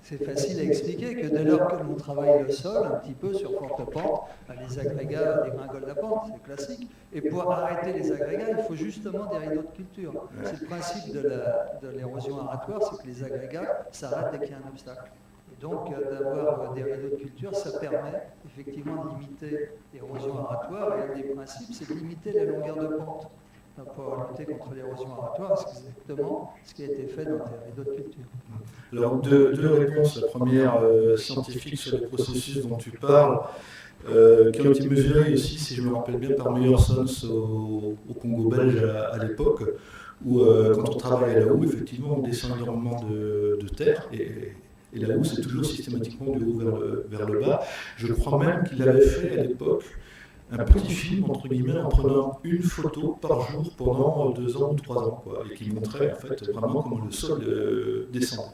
c'est facile à expliquer que dès lors que l'on travaille le sol un petit peu sur forte pente, les agrégats dégringolent la pente, c'est classique. Et pour arrêter les agrégats, il faut justement des rideaux de culture. C'est le principe de l'érosion aratoire, c'est que les agrégats s'arrêtent dès qu'il y a un obstacle. Et donc, d'avoir des rideaux de culture, ça permet effectivement de limiter l'érosion aratoire. Et un des principes, c'est de limiter la longueur de pente. Pour lutter contre l'érosion aratoire, c'est exactement ce qui a été fait dans tes rideaux de culture. Alors, deux réponses. La première, scientifique sur le processus dont tu parles, qui ont été mesurés aussi, si je me rappelle bien, par Meyerson au Congo belge à l'époque, où quand on travaille à la houe, effectivement, on descend énormément de terre. Et la houe, c'est toujours systématiquement du haut vers le bas. Je crois même qu'il avait fait à l'époque un petit film, entre guillemets, en prenant une photo par jour pendant 2 ans ou 3 ans, quoi, et qui montrait en fait vraiment comment le sol descend.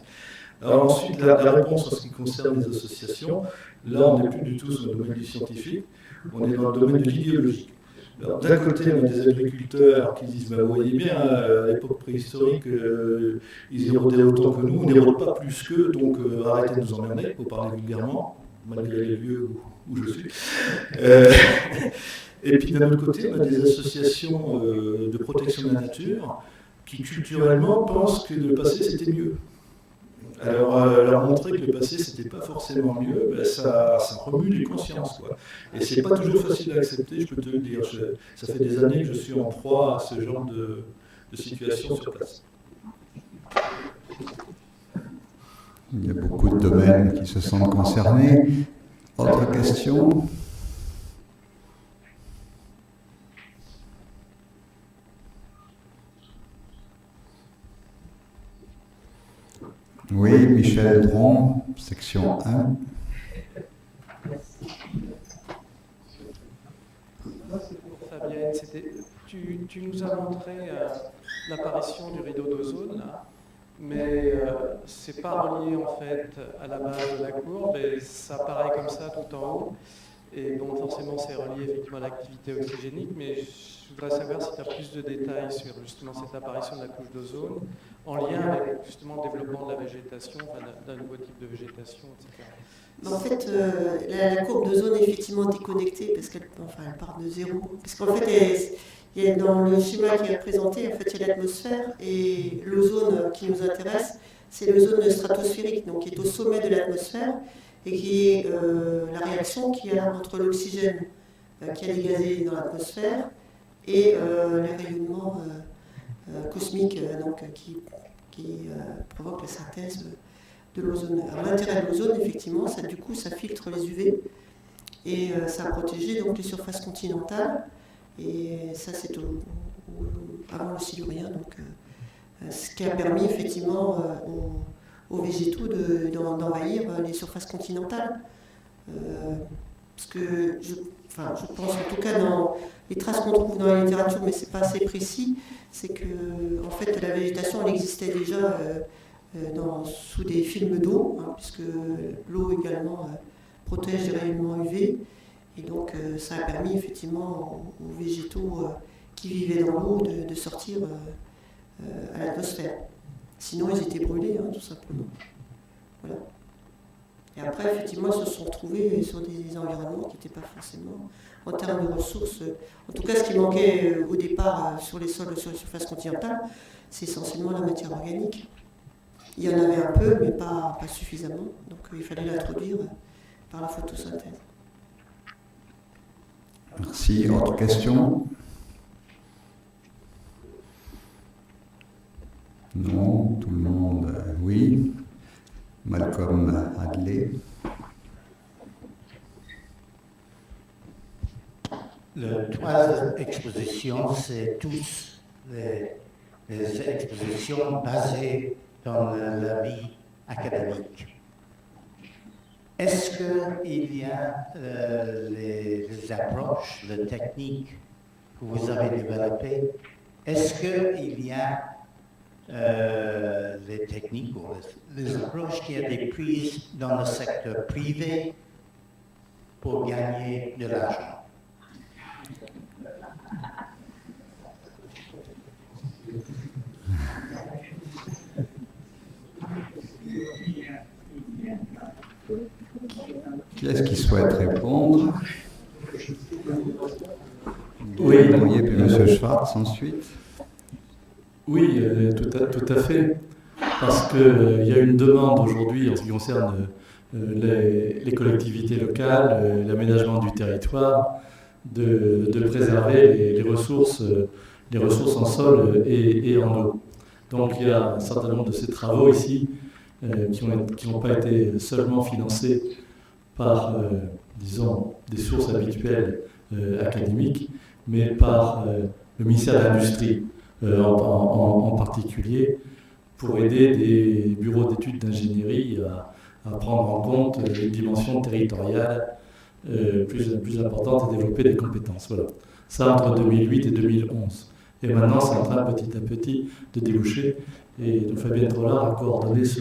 Alors ensuite, la réponse en ce qui concerne les associations, là on n'est plus du tout sur le domaine du scientifique, on est dans le domaine de l'idéologique. D'un côté, on a des agriculteurs qui disent, vous voyez bien, à l'époque préhistorique, ils érodaient autant que nous, on n'érode pas plus qu'eux, donc arrêtez de nous emmerder, pour parler vulgairement, malgré les lieux où je suis. Et puis d'un autre côté, on a des associations de protection de la nature qui culturellement pensent que le passé c'était mieux. Alors leur montrer que le passé c'était pas forcément mieux, ben, ça remue les consciences, quoi. Et c'est pas toujours facile à accepter, je peux te le dire. Ça fait des années que je suis en proie à ce genre de situation sur place. Il y a beaucoup de domaines qui se sentent concernés. Autre question? Oui, Michel Dron, section 1. Fabienne, tu nous as montré l'apparition du rideau d'ozone, là, mais c'est pas relié en fait à la base de la courbe, et ça apparaît comme ça tout en haut. Et bon, forcément, c'est relié effectivement à l'activité oxygénique, mais je voudrais savoir si tu as plus de détails sur justement cette apparition de la couche d'ozone, en lien avec justement le développement de la végétation, enfin, d'un nouveau type de végétation, etc. En fait, la courbe d'ozone est effectivement déconnectée parce qu'elle part de zéro. Parce qu'en fait, il y a dans le schéma qui est présenté, en fait, il y a l'atmosphère et l'ozone qui nous intéresse, c'est l'ozone stratosphérique, donc qui est au sommet de l'atmosphère et qui est la réaction qu'il y a entre l'oxygène qui a dégazé dans l'atmosphère et les rayonnements cosmiques qui provoquent la synthèse de l'ozone. Alors l'intérêt de l'ozone, effectivement, du coup, ça filtre les UV et ça a protégé donc les surfaces continentales. Et ça, c'est avant le Silurien, donc ce qui a permis effectivement aux végétaux d'envahir les surfaces continentales. Parce que je pense, en tout cas, dans les traces qu'on trouve dans la littérature, mais c'est pas assez précis, c'est que en fait, la végétation, elle existait déjà sous des films d'eau, puisque l'eau également protège des rayonnements UV. Et donc, ça a permis effectivement aux végétaux qui vivaient dans l'eau de sortir à l'atmosphère. Sinon, ils étaient brûlés, tout simplement. Voilà. Et après, effectivement, ils se sont retrouvés sur des environnements qui n'étaient pas forcément, en termes de ressources. En tout cas, ce qui manquait au départ sur les sols, sur les surfaces continentales, c'est essentiellement la matière organique. Il y en avait un peu, mais pas suffisamment. Donc, il fallait l'introduire par la photosynthèse. Merci. Autre question? Non, tout le monde, oui. Malcolm Hadley. Les trois expositions, c'est tous les expositions basées dans la vie académique. Est-ce qu'il y a les approches, les techniques que vous avez développées, est-ce qu'il y a les techniques ou les approches qui ont été prises dans le secteur privé pour gagner de l'argent? Qui est-ce qui souhaite répondre? Oui. Et puis M. Schwartz ensuite. Oui, tout à fait. Parce qu'il y a une demande aujourd'hui en ce qui concerne les collectivités locales, l'aménagement du territoire, de préserver les ressources en sol et en eau. Donc il y a un certain nombre de ces travaux ici qui n'ont pas été seulement financés par, disons, des sources habituelles académiques, mais par le ministère de l'Industrie en particulier, pour aider des bureaux d'études d'ingénierie à prendre en compte une dimension territoriale plus importante et développer des compétences. Voilà. Ça entre 2008 et 2011. Et maintenant, c'est en train petit à petit de déboucher. Et donc Fabienne Trollard a coordonné ce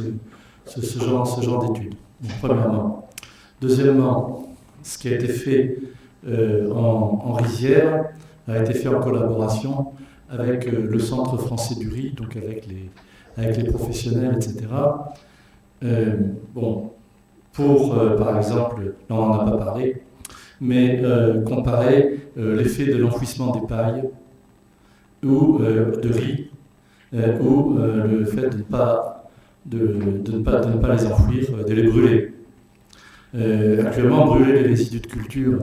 genre d'études. Donc, premièrement. Deuxièmement, ce qui a été fait en rizière a été fait en collaboration avec le Centre français du riz, donc avec les professionnels, etc. Par exemple, là on n'en a pas parlé, mais comparer l'effet de l'enfouissement des pailles ou de riz, ou le fait de ne pas les enfouir, de les brûler. Actuellement, brûler les résidus de culture,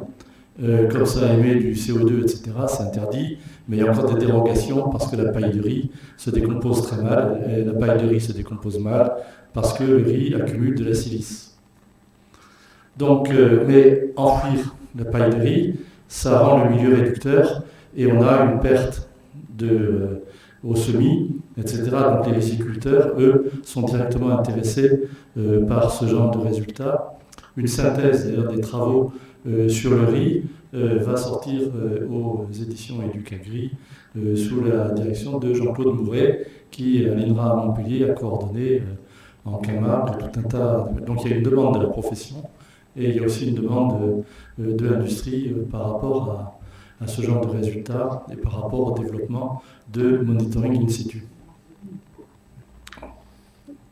comme ça émet du CO2, etc., c'est interdit, mais il y a encore des dérogations parce que la paille de riz se décompose très mal, et la paille de riz se décompose mal parce que le riz accumule de la silice. Donc, mais enfouir la paille de riz, ça rend le milieu réducteur et on a une perte au semis, etc. Donc les riziculteurs, eux, sont directement intéressés par ce genre de résultats. Une synthèse d'ailleurs des travaux sur le riz va sortir aux éditions Educagri sous la direction de Jean-Claude Mouret, qui à l'INRA à Montpellier a coordonné en Camargue tout un tas. Donc il y a une demande de la profession et il y a aussi une demande de l'industrie par rapport à ce genre de résultats et par rapport au développement de monitoring in situ.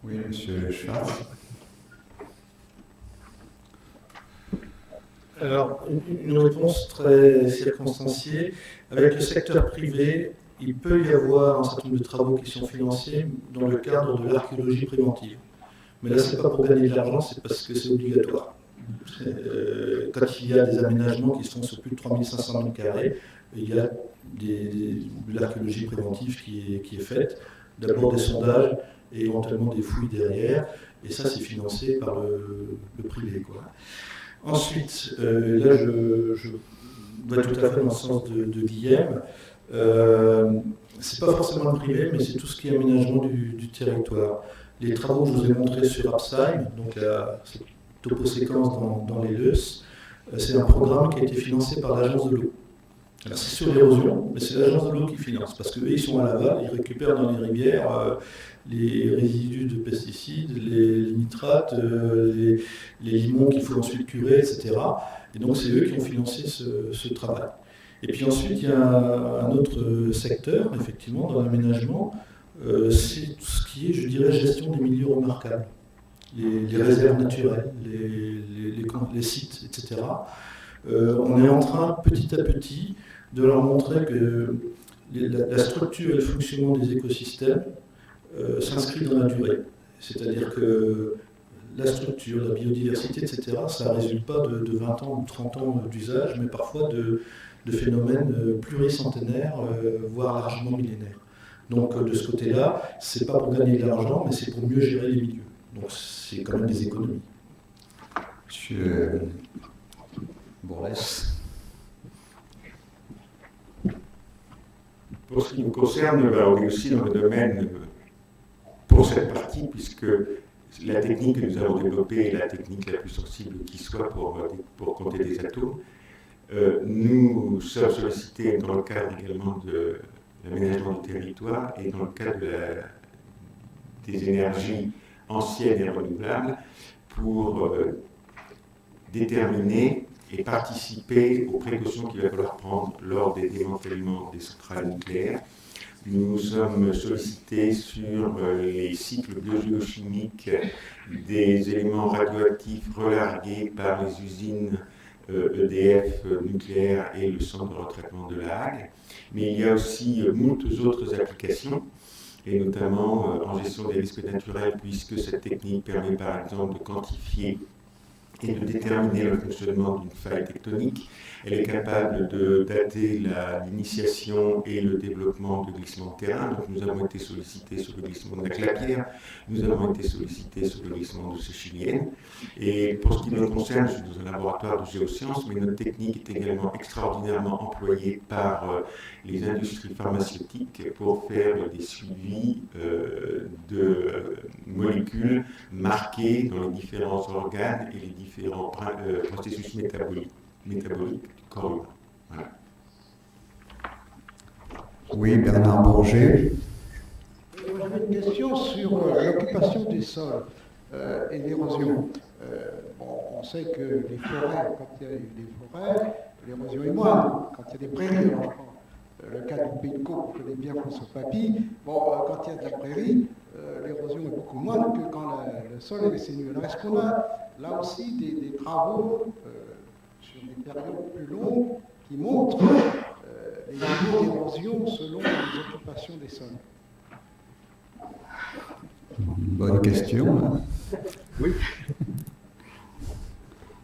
Oui, monsieur Schwartz. Alors, une réponse très circonstanciée. Avec le secteur privé, il peut y avoir un certain nombre de travaux qui sont financés dans le cadre de l'archéologie préventive. Mais là, ce n'est pas pour gagner de l'argent, c'est parce que c'est obligatoire. Quand il y a des aménagements qui sont sur plus de 3500 m², il y a de l'archéologie préventive qui est faite. D'abord des sondages et éventuellement des fouilles derrière. Et ça, c'est financé par le privé, quoi. Ensuite, là, je vais tout à fait dans le sens de Guillaume. C'est pas forcément le privé, mais c'est tout ce qui est aménagement du territoire. Les travaux que je vous ai montrés sur Absheim, donc cette toposéquence dans les Leuss, c'est un programme qui a été financé par l'Agence de l'eau. Alors c'est sur l'érosion, mais c'est l'Agence de l'eau qui finance, parce qu'eux, ils sont à l'aval, ils récupèrent dans les rivières les résidus de pesticides, les nitrates, les limons qu'il faut ensuite curer, etc. Et donc c'est eux qui ont financé ce travail. Et puis ensuite, il y a un autre secteur, effectivement, dans l'aménagement, c'est tout ce qui est, je dirais, gestion des milieux remarquables. Les réserves naturelles, les sites, etc. On est en train, petit à petit, de leur montrer que la structure et le fonctionnement des écosystèmes s'inscrit dans la durée. C'est-à-dire que la structure, la biodiversité, etc., ça ne résulte pas de 20 ans ou 30 ans d'usage, mais parfois de phénomènes pluricentenaires, voire largement millénaires. Donc de ce côté-là, ce n'est pas pour gagner de l'argent, mais c'est pour mieux gérer les milieux. Donc c'est quand même des économies. Monsieur Bourlès. Pour ce qui nous concerne, on est aussi dans le domaine, pour cette partie, puisque la technique que nous avons développée est la technique la plus sensible qui soit pour compter des atomes. Nous sommes sollicités dans le cadre également de l'aménagement du territoire et dans le cadre des énergies anciennes et renouvelables pour déterminer et participer aux précautions qu'il va falloir prendre lors des démantèlements des centrales nucléaires. Nous sommes sollicités sur les cycles biogéochimiques des éléments radioactifs relargués par les usines EDF nucléaires et le centre de retraitement de La Hague. Mais il y a aussi moult autres applications, et notamment en gestion des risques naturels, puisque cette technique permet par exemple de quantifier et de déterminer le fonctionnement d'une faille tectonique. Elle est capable de dater l'initiation et le développement de glissements de terrain. Donc nous avons été sollicités sur le glissement de la Clapière, nous avons été sollicités sur le glissement de Séchilienne. Et pour ce qui nous concerne, je suis dans un laboratoire de géosciences, mais notre technique est également extraordinairement employée par les industries pharmaceutiques pour faire des suivis de molécules marquées dans les différents organes et les différents processus métaboliques du corps humain. Voilà. Oui, Bernard Bourget. J'avais une question sur l'occupation des sols et l'érosion. On sait que les forêts, quand il y a des forêts, l'érosion est moindre. Quand il y a des prairies, le cas du Pays de Caux, je connais bien François Papy, quand il y a de la prairie, l'érosion est beaucoup moindre que quand le sol est laissé nu. Alors est-ce qu'on a là aussi des travaux sur des périodes plus longues qui montrent les niveaux d'érosion selon les occupations des sols? Bonne question. Oui.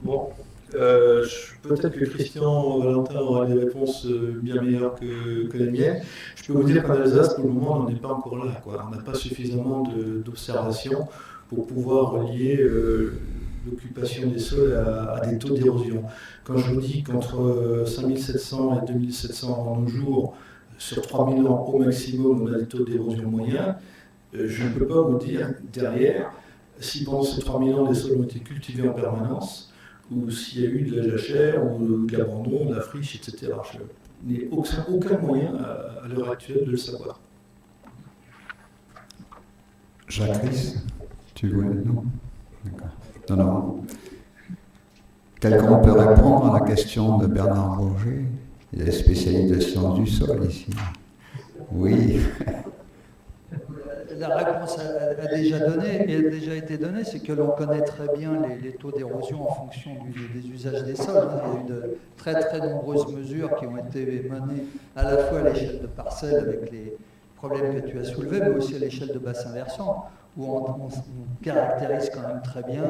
Bon, peut-être que Christian Valentin aura des réponses bien meilleures que les miennes. Je peux vous dire qu'en Alsace, pour le moment, on n'en est pas encore là, quoi. On n'a pas suffisamment d'observations pour pouvoir relier l'occupation des sols à des taux d'érosion. Quand je vous dis qu'entre 5700 et 2700 en nos jours, sur 3000 ans au maximum, on a des taux d'érosion moyens, je ne peux pas vous dire derrière si pendant ces 3000 ans les sols ont été cultivés en permanence ou s'il y a eu de la jachère, ou de l'abandon, de la friche, etc. Je n'ai aucun moyen à l'heure actuelle de le savoir. Jacques, tu vois? Non. D'accord. Non. Quelqu'un peut répondre à la question de Bernard Bourget? Il est spécialiste de sciences du sol ici. Oui. La réponse a déjà été donnée, c'est que l'on connaît très bien les taux d'érosion en fonction des usages des sols. Il y a eu de très très nombreuses mesures qui ont été menées à la fois à l'échelle de parcelles avec les problèmes que tu as soulevés, mais aussi à l'échelle de bassins versants, où on caractérise quand même très bien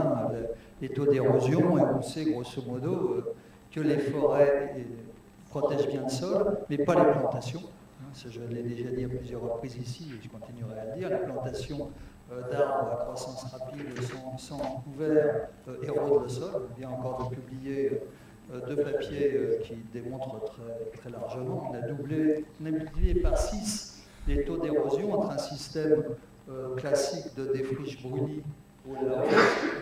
les taux d'érosion, et on sait grosso modo que les forêts protègent bien le sol, mais pas les plantations. Je l'ai déjà dit à plusieurs reprises ici, et je continuerai à le dire, les plantations d'arbres à croissance rapide sans couvert érodent le sol. On vient encore de publier 2 papiers qui démontrent très largement. On a multiplié par 6 les taux d'érosion entre un système classique de défriche brûlis au large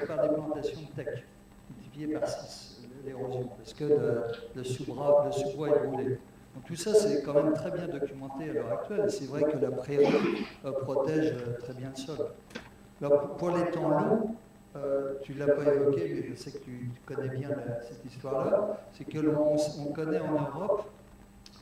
et par des plantations de teck, multiplié par 6 l'érosion, parce que le sous-bois est brûlé. Donc tout ça, c'est quand même très bien documenté à l'heure actuelle, et c'est vrai que la prairie protège très bien le sol. Alors, pour les temps longs, tu ne l'as pas évoqué, mais je sais que tu connais bien cette histoire-là, c'est que on connaît en Europe,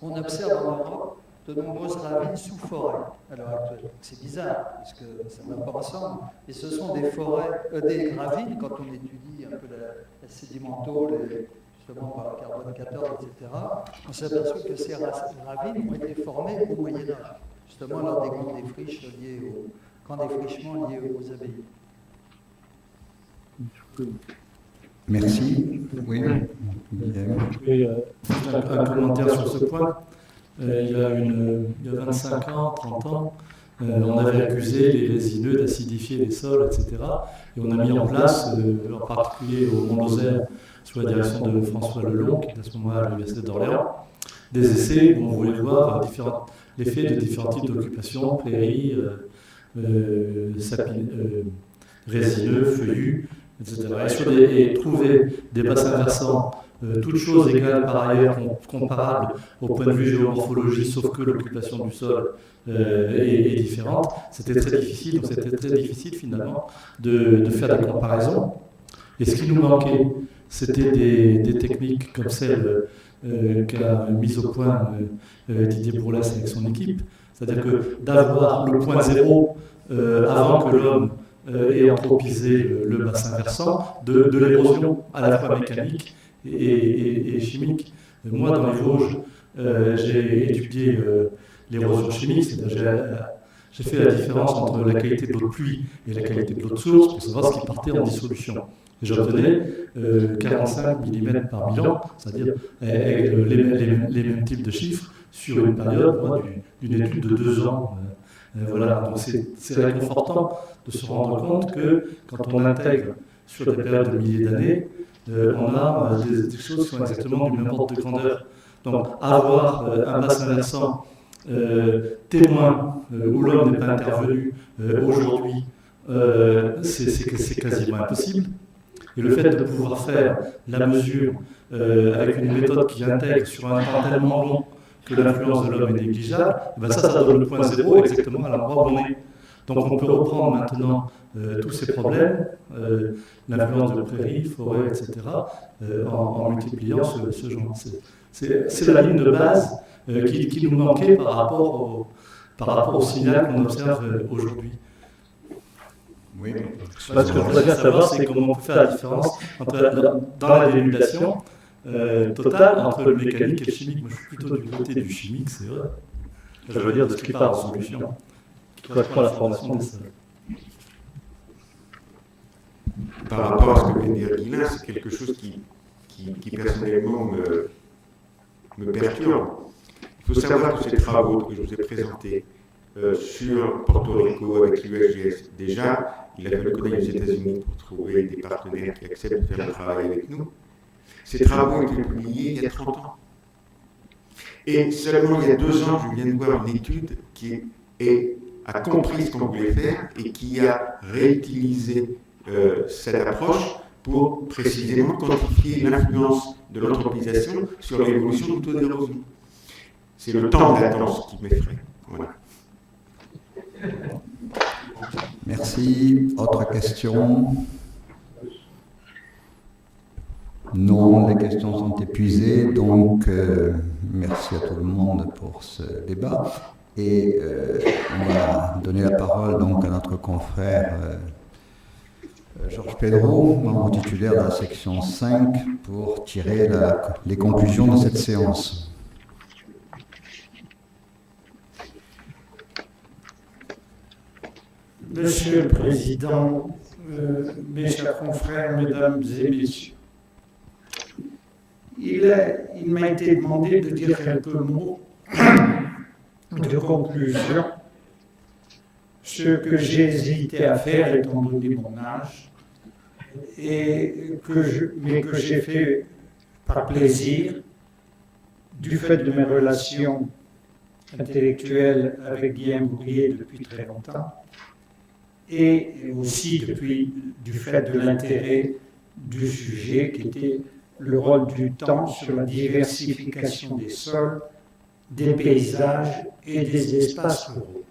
on observe en Europe de nombreuses ravines sous forêt à l'heure actuelle. C'est bizarre, parce que ça ne va pas ensemble. Et ce sont des des ravines, quand on étudie un peu la sédimentaux, justement par le carbone 14, etc., on s'aperçoit que ces ravines ont été formées au Moyen-Âge, justement lors des grands défrichements liés aux abbayes. Merci. Oui. Un commentaire sur ce point. Il y a 25 ans, 30 ans, on avait accusé les résineux d'acidifier les sols, etc. Et on a mis en place, en particulier au Mont-Lozère, sous la direction de François Lelong, qui est à ce moment-là à l'Université d'Orléans, des essais où on voulait voir l'effet de différents types d'occupations, prairies, résineux, feuillus, etc. Et trouver des bassins versants, toutes choses égales par ailleurs, comparables au point de vue géomorphologie, sauf que l'occupation du sol est différente, c'était très difficile. Donc c'était très difficile finalement de faire des comparaisons. Et ce qui nous manquait, c'était des techniques comme celle qu'a mise au point Didier Bourlas avec son équipe, c'est-à-dire que d'avoir le point zéro avant que l'homme ait anthropisé le bassin versant, de l'érosion à la fois mécanique et chimique. Moi, dans les Vosges, j'ai étudié l'érosion chimique, c'est-à-dire j'ai fait la différence entre la qualité de l'eau de pluie et la qualité de l'eau de source pour savoir ce qui partait en dissolution. Et j'obtenais 45 mm par 1000 ans, c'est-à-dire les mêmes types de chiffres sur une période d'une étude de 2 ans. Voilà, donc c'est réconfortant de se rendre compte que quand on intègre sur des périodes de milliers d'années, on a des choses qui sont exactement du même ordre de grandeur. Donc avoir un bassin versant témoin où l'homme n'est pas intervenu aujourd'hui, c'est quasiment impossible. Et le fait de pouvoir faire la mesure avec une méthode qui intègre sur un temps tellement long que l'influence de l'homme est négligeable, ben ça donne le point zéro exactement à l'endroit où on est. Donc on peut reprendre maintenant tous ces problèmes, l'influence de prairies, forêts, etc., en multipliant ce genre. C'est la ligne de base qui nous manquait par rapport au signal qu'on observe aujourd'hui. Oui. Parce que je voudrais bien savoir, c'est comment on peut faire la différence dans la dénudation totale entre le mécanique et le chimique. Moi, je suis plutôt du côté du chimique, c'est vrai. Je veux dire de ce qui part en solution, qui correspond à la formation des sols. Par rapport à ce que vient de dire Guilain, c'est quelque chose qui personnellement me perturbe. Il faut savoir que ces travaux que je vous ai présentés sur Porto Rico avec l'USGS, déjà, il a fallu qu'on aille aux États-Unis pour trouver des partenaires qui acceptent de faire le travail avec nous. Ces travaux ont été publiés il y a 30 ans. Et seulement il y a 2 ans, je viens de voir une étude qui a compris ce qu'on voulait faire et qui a réutilisé cette approche pour précisément quantifier l'influence de l'anthropisation sur l'évolution du taux d'érosion. C'est le temps de latence qui m'effraie. Voilà. Merci. Autre question? Non, les questions sont épuisées, donc merci à tout le monde pour ce débat. Et on va donner la parole donc à notre confrère Georges Pedro, membre titulaire de la section 5, pour tirer les conclusions de cette séance. Monsieur le Président, mes chers confrères, mesdames et messieurs, il m'a été demandé de dire quelques mots de conclusion, ce que j'ai hésité à faire étant donné mon âge, mais que j'ai fait par plaisir, du fait de mes relations intellectuelles avec Guillaume Bourrier depuis très longtemps, et aussi du fait de l'intérêt du sujet qui était le rôle du temps sur la diversification des sols, des paysages et des espaces ruraux.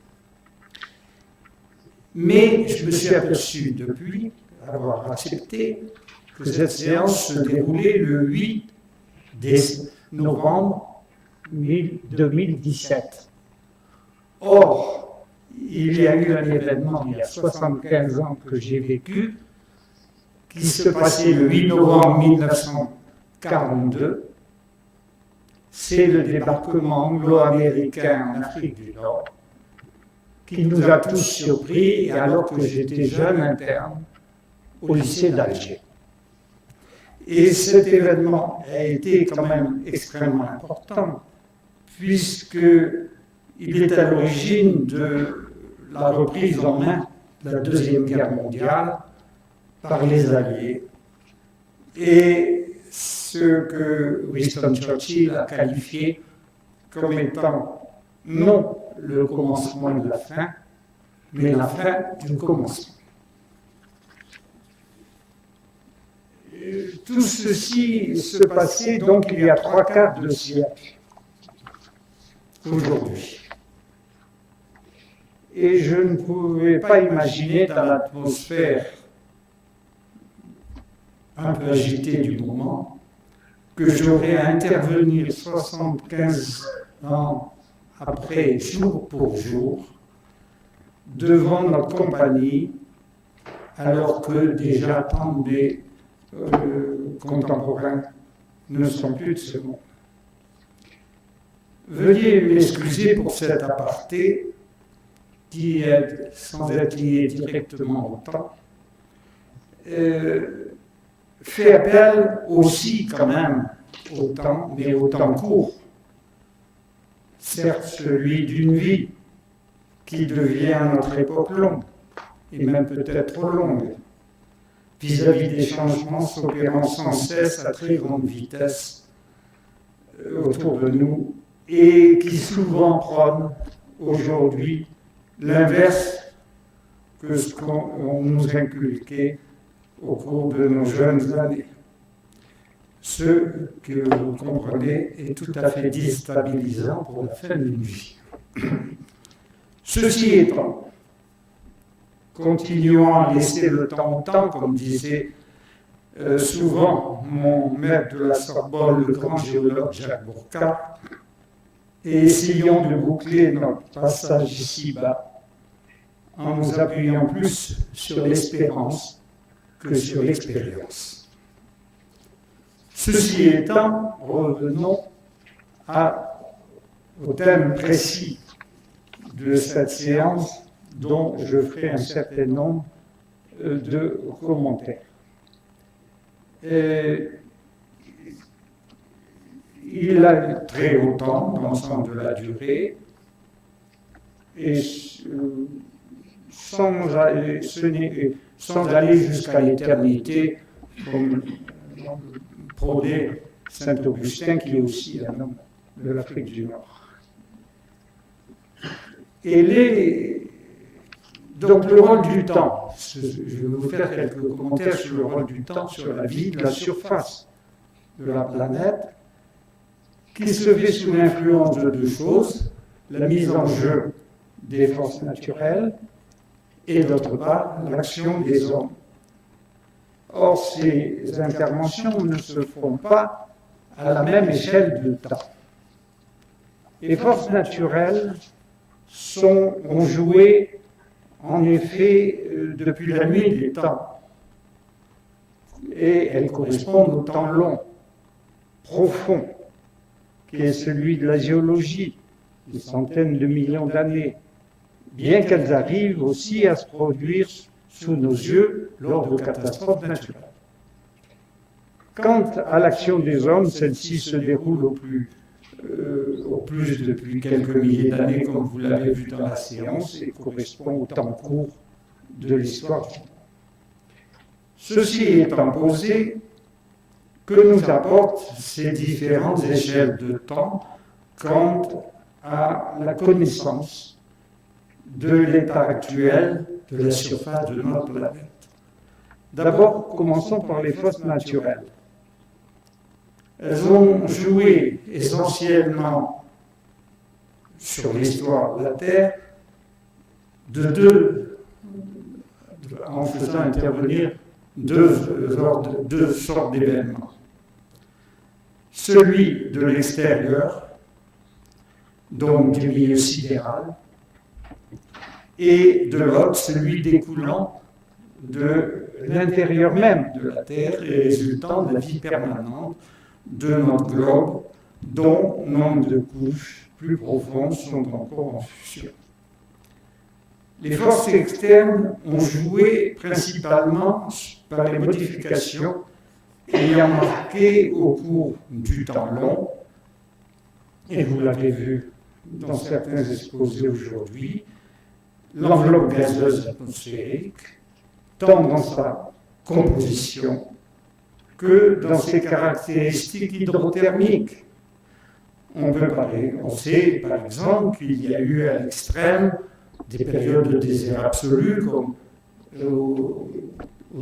Mais je me suis aperçu depuis avoir accepté que cette séance se déroulait le 8 novembre 2017. Or, il y a eu un événement il y a 75 ans que j'ai vécu, qui se passait le 8 novembre 1942. C'est le débarquement anglo-américain en Afrique du Nord, qui nous a tous surpris alors que j'étais jeune interne au lycée d'Alger. Et cet événement a été quand même extrêmement important, puisqu'il est à l'origine de la reprise en main de la Deuxième Guerre mondiale par les Alliés, et ce que Winston Churchill a qualifié comme étant non le commencement de la fin, mais la fin du commencement. Tout ceci se passait donc il y a 3/4 de siècle, aujourd'hui. Et je ne pouvais pas imaginer dans l'atmosphère un peu agitée du moment que j'aurais à intervenir 75 ans après, jour pour jour, devant notre compagnie, alors que déjà tant des contemporains ne sont plus de ce monde. Veuillez m'excuser pour cet aparté qui est, sans être lié directement au temps, fait appel aussi quand même au temps, mais au temps court. Certes, celui d'une vie qui devient à notre époque longue, et même peut-être trop longue, vis-à-vis des changements s'opérant sans cesse à très grande vitesse autour de nous, et qui souvent prônent aujourd'hui l'inverse que ce qu'on nous inculquait au cours de nos jeunes années. Ce que vous comprenez est tout à fait déstabilisant pour la fin d'une vie. Ceci étant, continuons à laisser le temps au temps, comme disait souvent mon maître de la Sorbonne, le grand géologue Jacques Bourcard, et essayons de boucler notre passage ici-bas en nous appuyant plus sur l'espérance que sur l'expérience. Ceci étant, revenons au thème précis de cette séance dont je ferai un certain nombre de commentaires. Il a très longtemps dans le sens de la durée, et sans aller jusqu'à l'éternité, comme prônait Saint-Augustin, qui est aussi un homme de l'Afrique du Nord. Et Donc le rôle du temps, je vais vous faire quelques commentaires sur le rôle du temps, sur la vie de la surface de la planète, qui se fait sous l'influence de deux choses, la mise en jeu des forces naturelles et d'autre part l'action des hommes. Or, ces interventions ne se font pas à la même échelle de temps. Les forces naturelles ont joué, en effet, depuis la nuit des temps. Et elles correspondent au temps long, profond, qui est celui de la géologie, des centaines de millions d'années, bien qu'elles arrivent aussi à se produire sous nos yeux lors de catastrophes naturelles. Quant à l'action des hommes, celle-ci se déroule au plus depuis quelques milliers d'années, comme vous l'avez vu dans la séance, et correspond au temps court de l'histoire. Ceci étant posé, que nous apportent ces différentes échelles de temps quant à la connaissance de l'état actuel de la surface de notre planète? D'abord, commençons par les forces naturelles. Elles ont joué essentiellement sur l'histoire de la Terre en faisant intervenir deux sortes d'événements. Celui de l'extérieur, donc du milieu sidéral, et de l'autre, celui découlant de l'intérieur même de la Terre et résultant de la vie permanente de notre globe, dont nombre de couches plus profondes sont encore en fusion. Les forces externes ont joué principalement par les modifications ayant marqué au cours du temps long, et vous l'avez vu dans certains exposés aujourd'hui, l'enveloppe gazeuse atmosphérique, tant dans sa composition que dans ses caractéristiques hydrothermiques. On sait par exemple qu'il y a eu à l'extrême des périodes de désert absolu comme au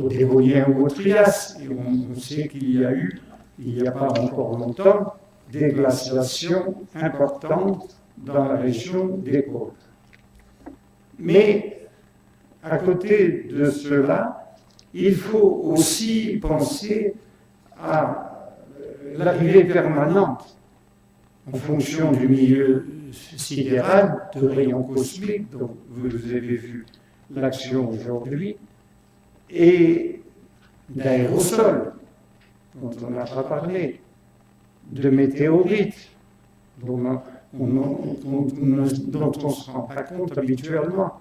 Dévonien ou au Trias, et on sait qu'il y a eu, il n'y a pas encore longtemps, des glaciations importantes dans la région des pôles. Mais à côté de cela, il faut aussi penser à l'arrivée permanente, en fonction du milieu sidéral, de rayons cosmiques, dont vous avez vu l'action aujourd'hui, et d'aérosols, dont on n'a pas parlé, de météorites, dont on ne se rend pas compte habituellement.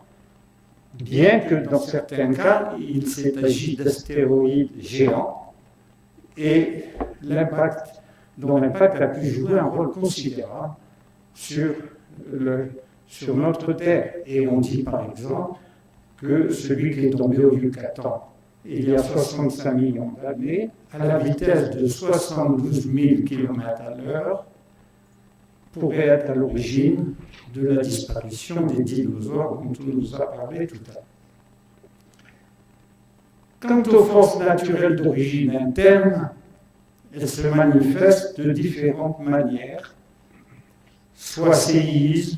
Bien que dans certains cas, il s'est agi d'astéroïdes géants et dont l'impact a pu jouer un rôle considérable sur notre Terre. Et on dit par exemple que celui qui est tombé au Yucatan il y a 65 millions d'années, à la vitesse de 72 000 km/h, pourrait être à l'origine de la disparition des dinosaures dont on nous a parlé tout à l'heure. Quant aux forces naturelles d'origine interne, elles se manifestent de différentes manières, soit séismes,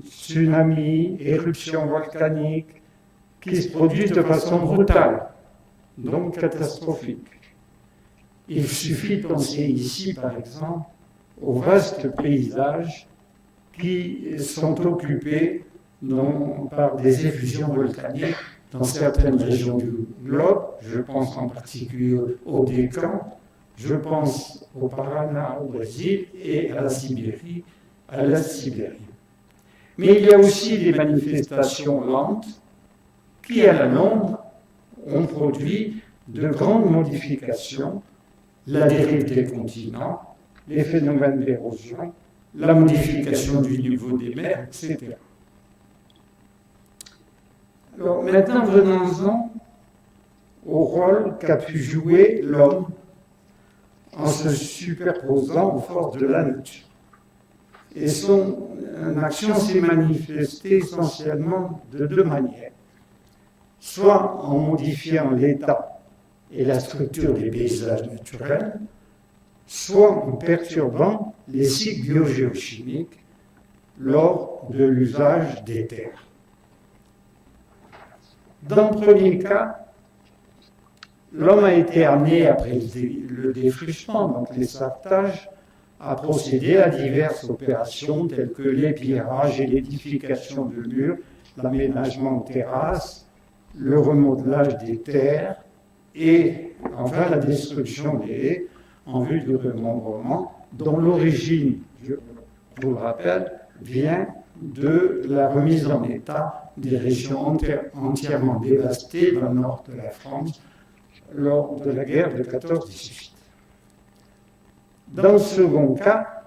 tsunamis, éruptions volcaniques, qui se produisent de façon brutale, donc catastrophique. Il suffit de penser ici, par exemple, aux vastes paysages qui sont occupés par des effusions volcaniques dans certaines régions du globe. Je pense en particulier au Décan, je pense au Paraná au Brésil et à la Sibérie, à l'Est Sibérie. Mais il y a aussi des manifestations lentes qui, à la longue, ont produit de grandes modifications, la dérive des continents, les phénomènes d'érosion, la modification du niveau des mers, etc. Alors maintenant, venons-en au rôle qu'a pu jouer l'homme en se superposant aux forces de la nature. Et son action s'est manifestée essentiellement de deux manières. Soit en modifiant l'état et la structure des paysages naturels, soit en perturbant les cycles biogéochimiques lors de l'usage des terres. Dans le premier cas, l'homme a été amené, après le défrichement, donc les sartages, à procéder à diverses opérations telles que l'épierrage et l'édification de murs, l'aménagement de terrasses, le remodelage des terres et enfin la destruction des haies en vue du remembrement, dont l'origine, je vous le rappelle, vient de la remise en état des régions entièrement dévastées dans le nord de la France lors de la guerre de 14-18. Dans le second cas,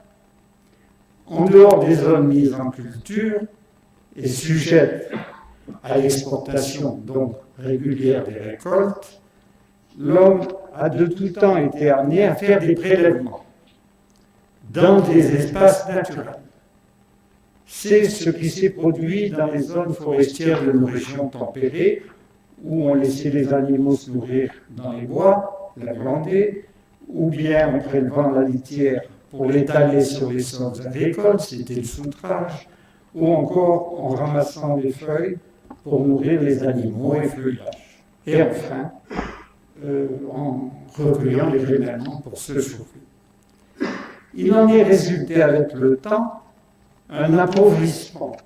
en dehors des zones mises en culture et sujettes à l'exportation donc régulière des récoltes, l'homme a de tout temps été amené à faire des prélèvements dans des espaces naturels. C'est ce qui s'est produit dans les zones forestières de nos régions tempérées, où on laissait les animaux se nourrir dans les bois, la glandée, ou bien en prélevant la litière pour l'étaler sur les sols agricoles, c'était le foutrage, ou encore en ramassant des feuilles pour nourrir les animaux et feuillage. Et enfin, en recueillant les rémènements pour se chauffer. Il en est résulté avec le temps un appauvrissement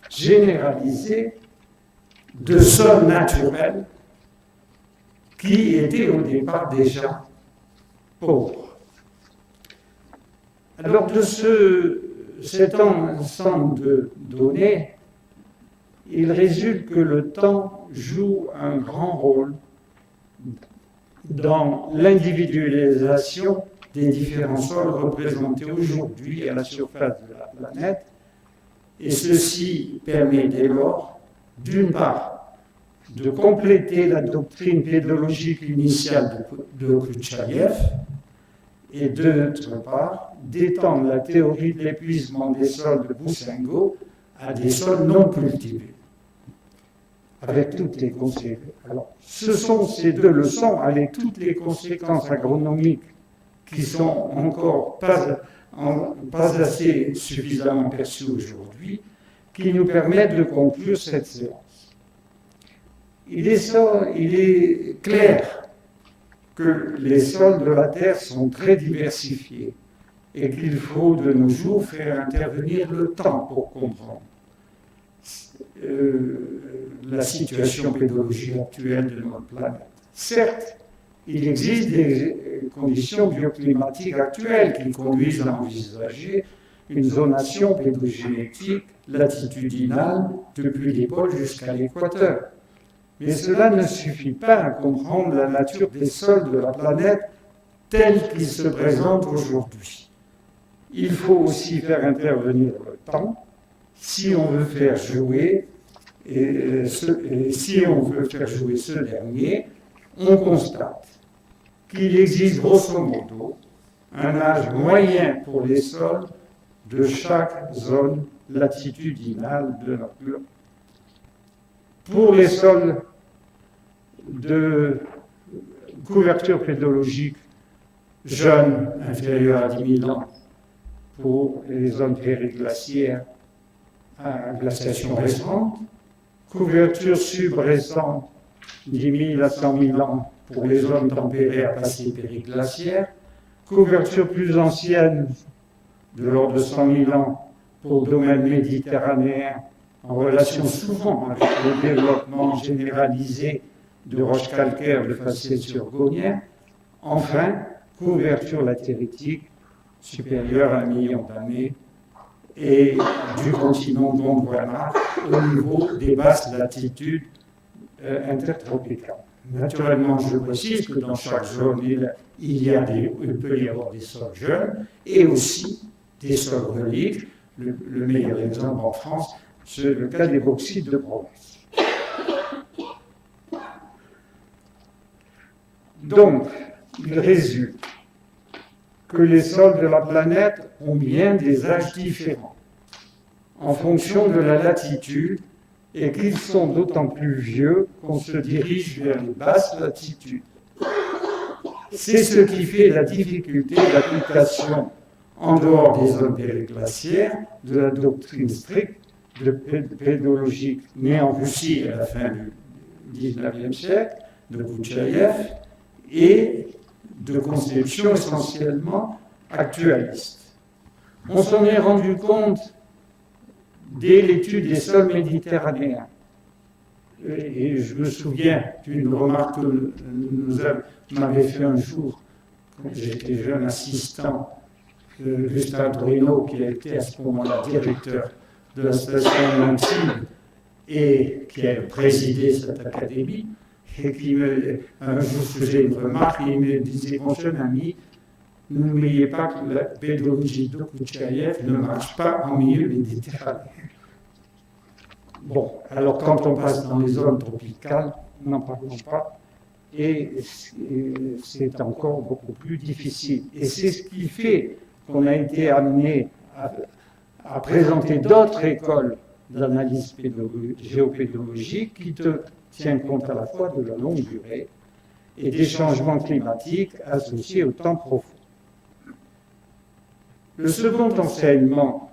généralisé de sols naturels qui étaient au départ déjà pauvres. Alors de cet ensemble de données, il résulte que le temps joue un grand rôle dans l'individualisation des différents sols représentés aujourd'hui à la surface de la planète, et ceci permet dès lors, d'une part, de compléter la doctrine pédologique initiale de Khrouchtchev, et d'autre part, d'étendre la théorie de l'épuisement des sols de Boussingault à des sols non cultivés, avec toutes les conséquences. Alors, ce sont ces deux leçons, avec toutes les conséquences agronomiques qui sont encore pas assez suffisamment perçues aujourd'hui, qui nous permettent de conclure cette séance. Il est clair que les sols de la Terre sont très diversifiés et qu'il faut de nos jours faire intervenir le temps pour comprendre la situation pédologique actuelle de notre planète. Certes, il existe des conditions bioclimatiques actuelles qui conduisent à envisager une zonation pédogénétique latitudinale depuis les pôles jusqu'à l'équateur. Mais cela ne suffit pas à comprendre la nature des sols de la planète tels qu'ils se présentent aujourd'hui. Il faut aussi faire intervenir le temps si on veut faire jouer ce dernier. On constate qu'il existe grosso modo un âge moyen pour les sols de chaque zone latitudinale de notre globe. Pour les sols de couverture pédologique jeunes, inférieurs à 10 000 ans, pour les zones périglaciaires à glaciation récente, couverture subrécente 10 000 à 100 000 ans pour les zones tempérées à passé périglaciaire, couverture plus ancienne de l'ordre de 100 000 ans pour le domaine méditerranéen, en relation souvent avec le développement généralisé de roches calcaires de faciès surgoniens. Enfin, couverture latéritique supérieure à 1 million d'années et du continent Gondwana au niveau des basses latitudes intertropicales. Naturellement, je précise que dans chaque zone, il peut y avoir des sols jeunes et aussi des sols reliques. Le meilleur exemple en France, c'est le cas des bauxites de Provence. Donc, il résulte que les sols de la planète ont bien des âges différents, en fonction de la latitude, et qu'ils sont d'autant plus vieux qu'on se dirige vers les basses latitudes. C'est ce qui fait la difficulté d'application en dehors des zones périglaciaires de la doctrine stricte de pédologique née en Russie à la fin du XIXe siècle, de Koutchaïev, et de conception essentiellement actualiste. On s'en est rendu compte dès l'étude des sols méditerranéens. Et je me souviens d'une remarque que m'avait fait un jour, quand j'étais jeune assistant, Gustave Dreno, qui a été à ce moment-là directeur de la station d'Antibes et qui a présidé cette académie, et qui un jour faisait une remarque, il me disait, mon jeune ami, n'oubliez pas que la pédologie de Koutchaïev ne marche pas en milieu méditerranéen. Bon, alors quand on passe dans les zones tropicales, n'en parlons pas, et c'est encore beaucoup plus difficile. Et c'est ce qui fait qu'on a été amené à présenter d'autres écoles d'analyse géopédologique qui tient compte à la fois de la longue durée et des changements climatiques associés au temps profond. Le second enseignement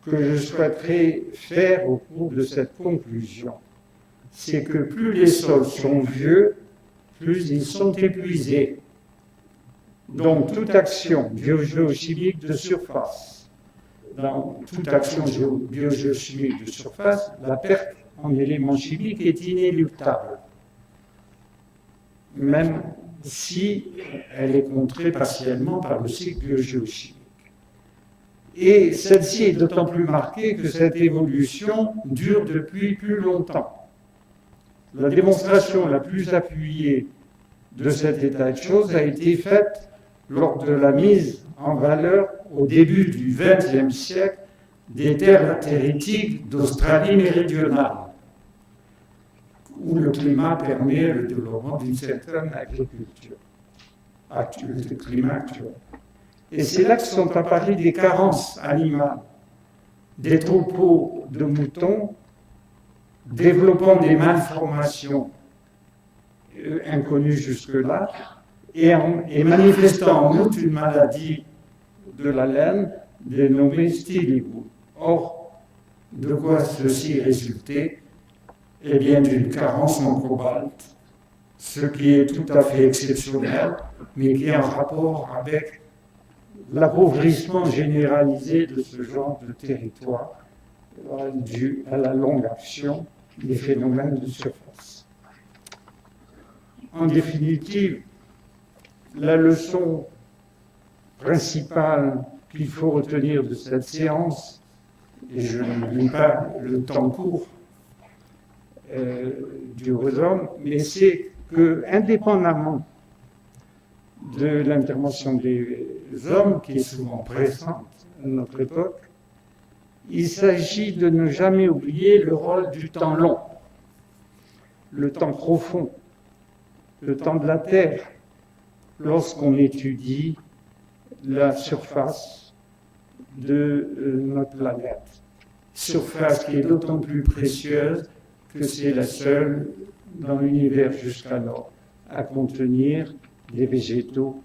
que je souhaiterais faire au cours de cette conclusion, c'est que plus les sols sont vieux, plus ils sont épuisés. Donc toute action biogéochimique de surface, dans toute action biogéochimique de surface, la perte en éléments chimiques est inéluctable, même si elle est contrée partiellement par le cycle biogéochimique. Et celle-ci est d'autant plus marquée que cette évolution dure depuis plus longtemps. La démonstration la plus appuyée de cet état de choses a été faite lors de la mise en valeur au début du XXe siècle des terres latéritiques d'Australie méridionale, où le climat permet le développement d'une certaine agriculture, le climat actuel. Et c'est là que sont apparues des carences animales, des troupeaux de moutons développant des malformations inconnues jusque-là et manifestant en outre une maladie de la laine dénommée styliwood. Or, de quoi ceci résultait? Eh bien, d'une carence en cobalt, ce qui est tout à fait exceptionnel, mais qui est en rapport avec l'appauvrissement généralisé de ce genre de territoire dû à la longue action des phénomènes de surface. En définitive, la leçon principale qu'il faut retenir de cette séance, et je n'oublie pas le temps court du rhizome, mais c'est que, indépendamment de l'intervention des hommes, qui est souvent présente à notre époque, il s'agit de ne jamais oublier le rôle du temps long, le temps profond, le temps de la Terre, lorsqu'on étudie la surface de notre planète. Surface qui est d'autant plus précieuse que c'est la seule dans l'univers jusqu'alors à contenir des végétaux,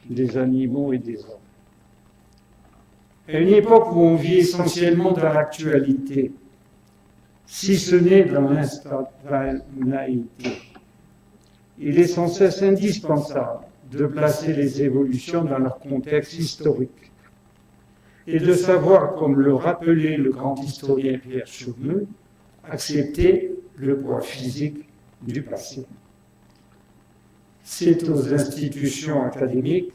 des animaux et des hommes. À une époque où on vit essentiellement dans l'actualité, si ce n'est dans l'instantanéité, il est sans cesse indispensable de placer les évolutions dans leur contexte historique et de savoir, comme le rappelait le grand historien Pierre Chourneux, accepter le poids physique du passé. C'est aux institutions académiques,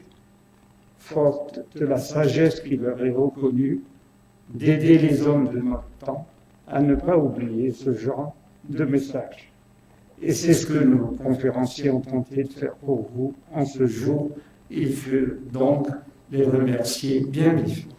fortes de la sagesse qui leur est reconnue, d'aider les hommes de notre temps à ne pas oublier ce genre de message. Et c'est ce que nos conférenciers ont tenté de faire pour vous en ce jour. Il faut donc les remercier bien vivement.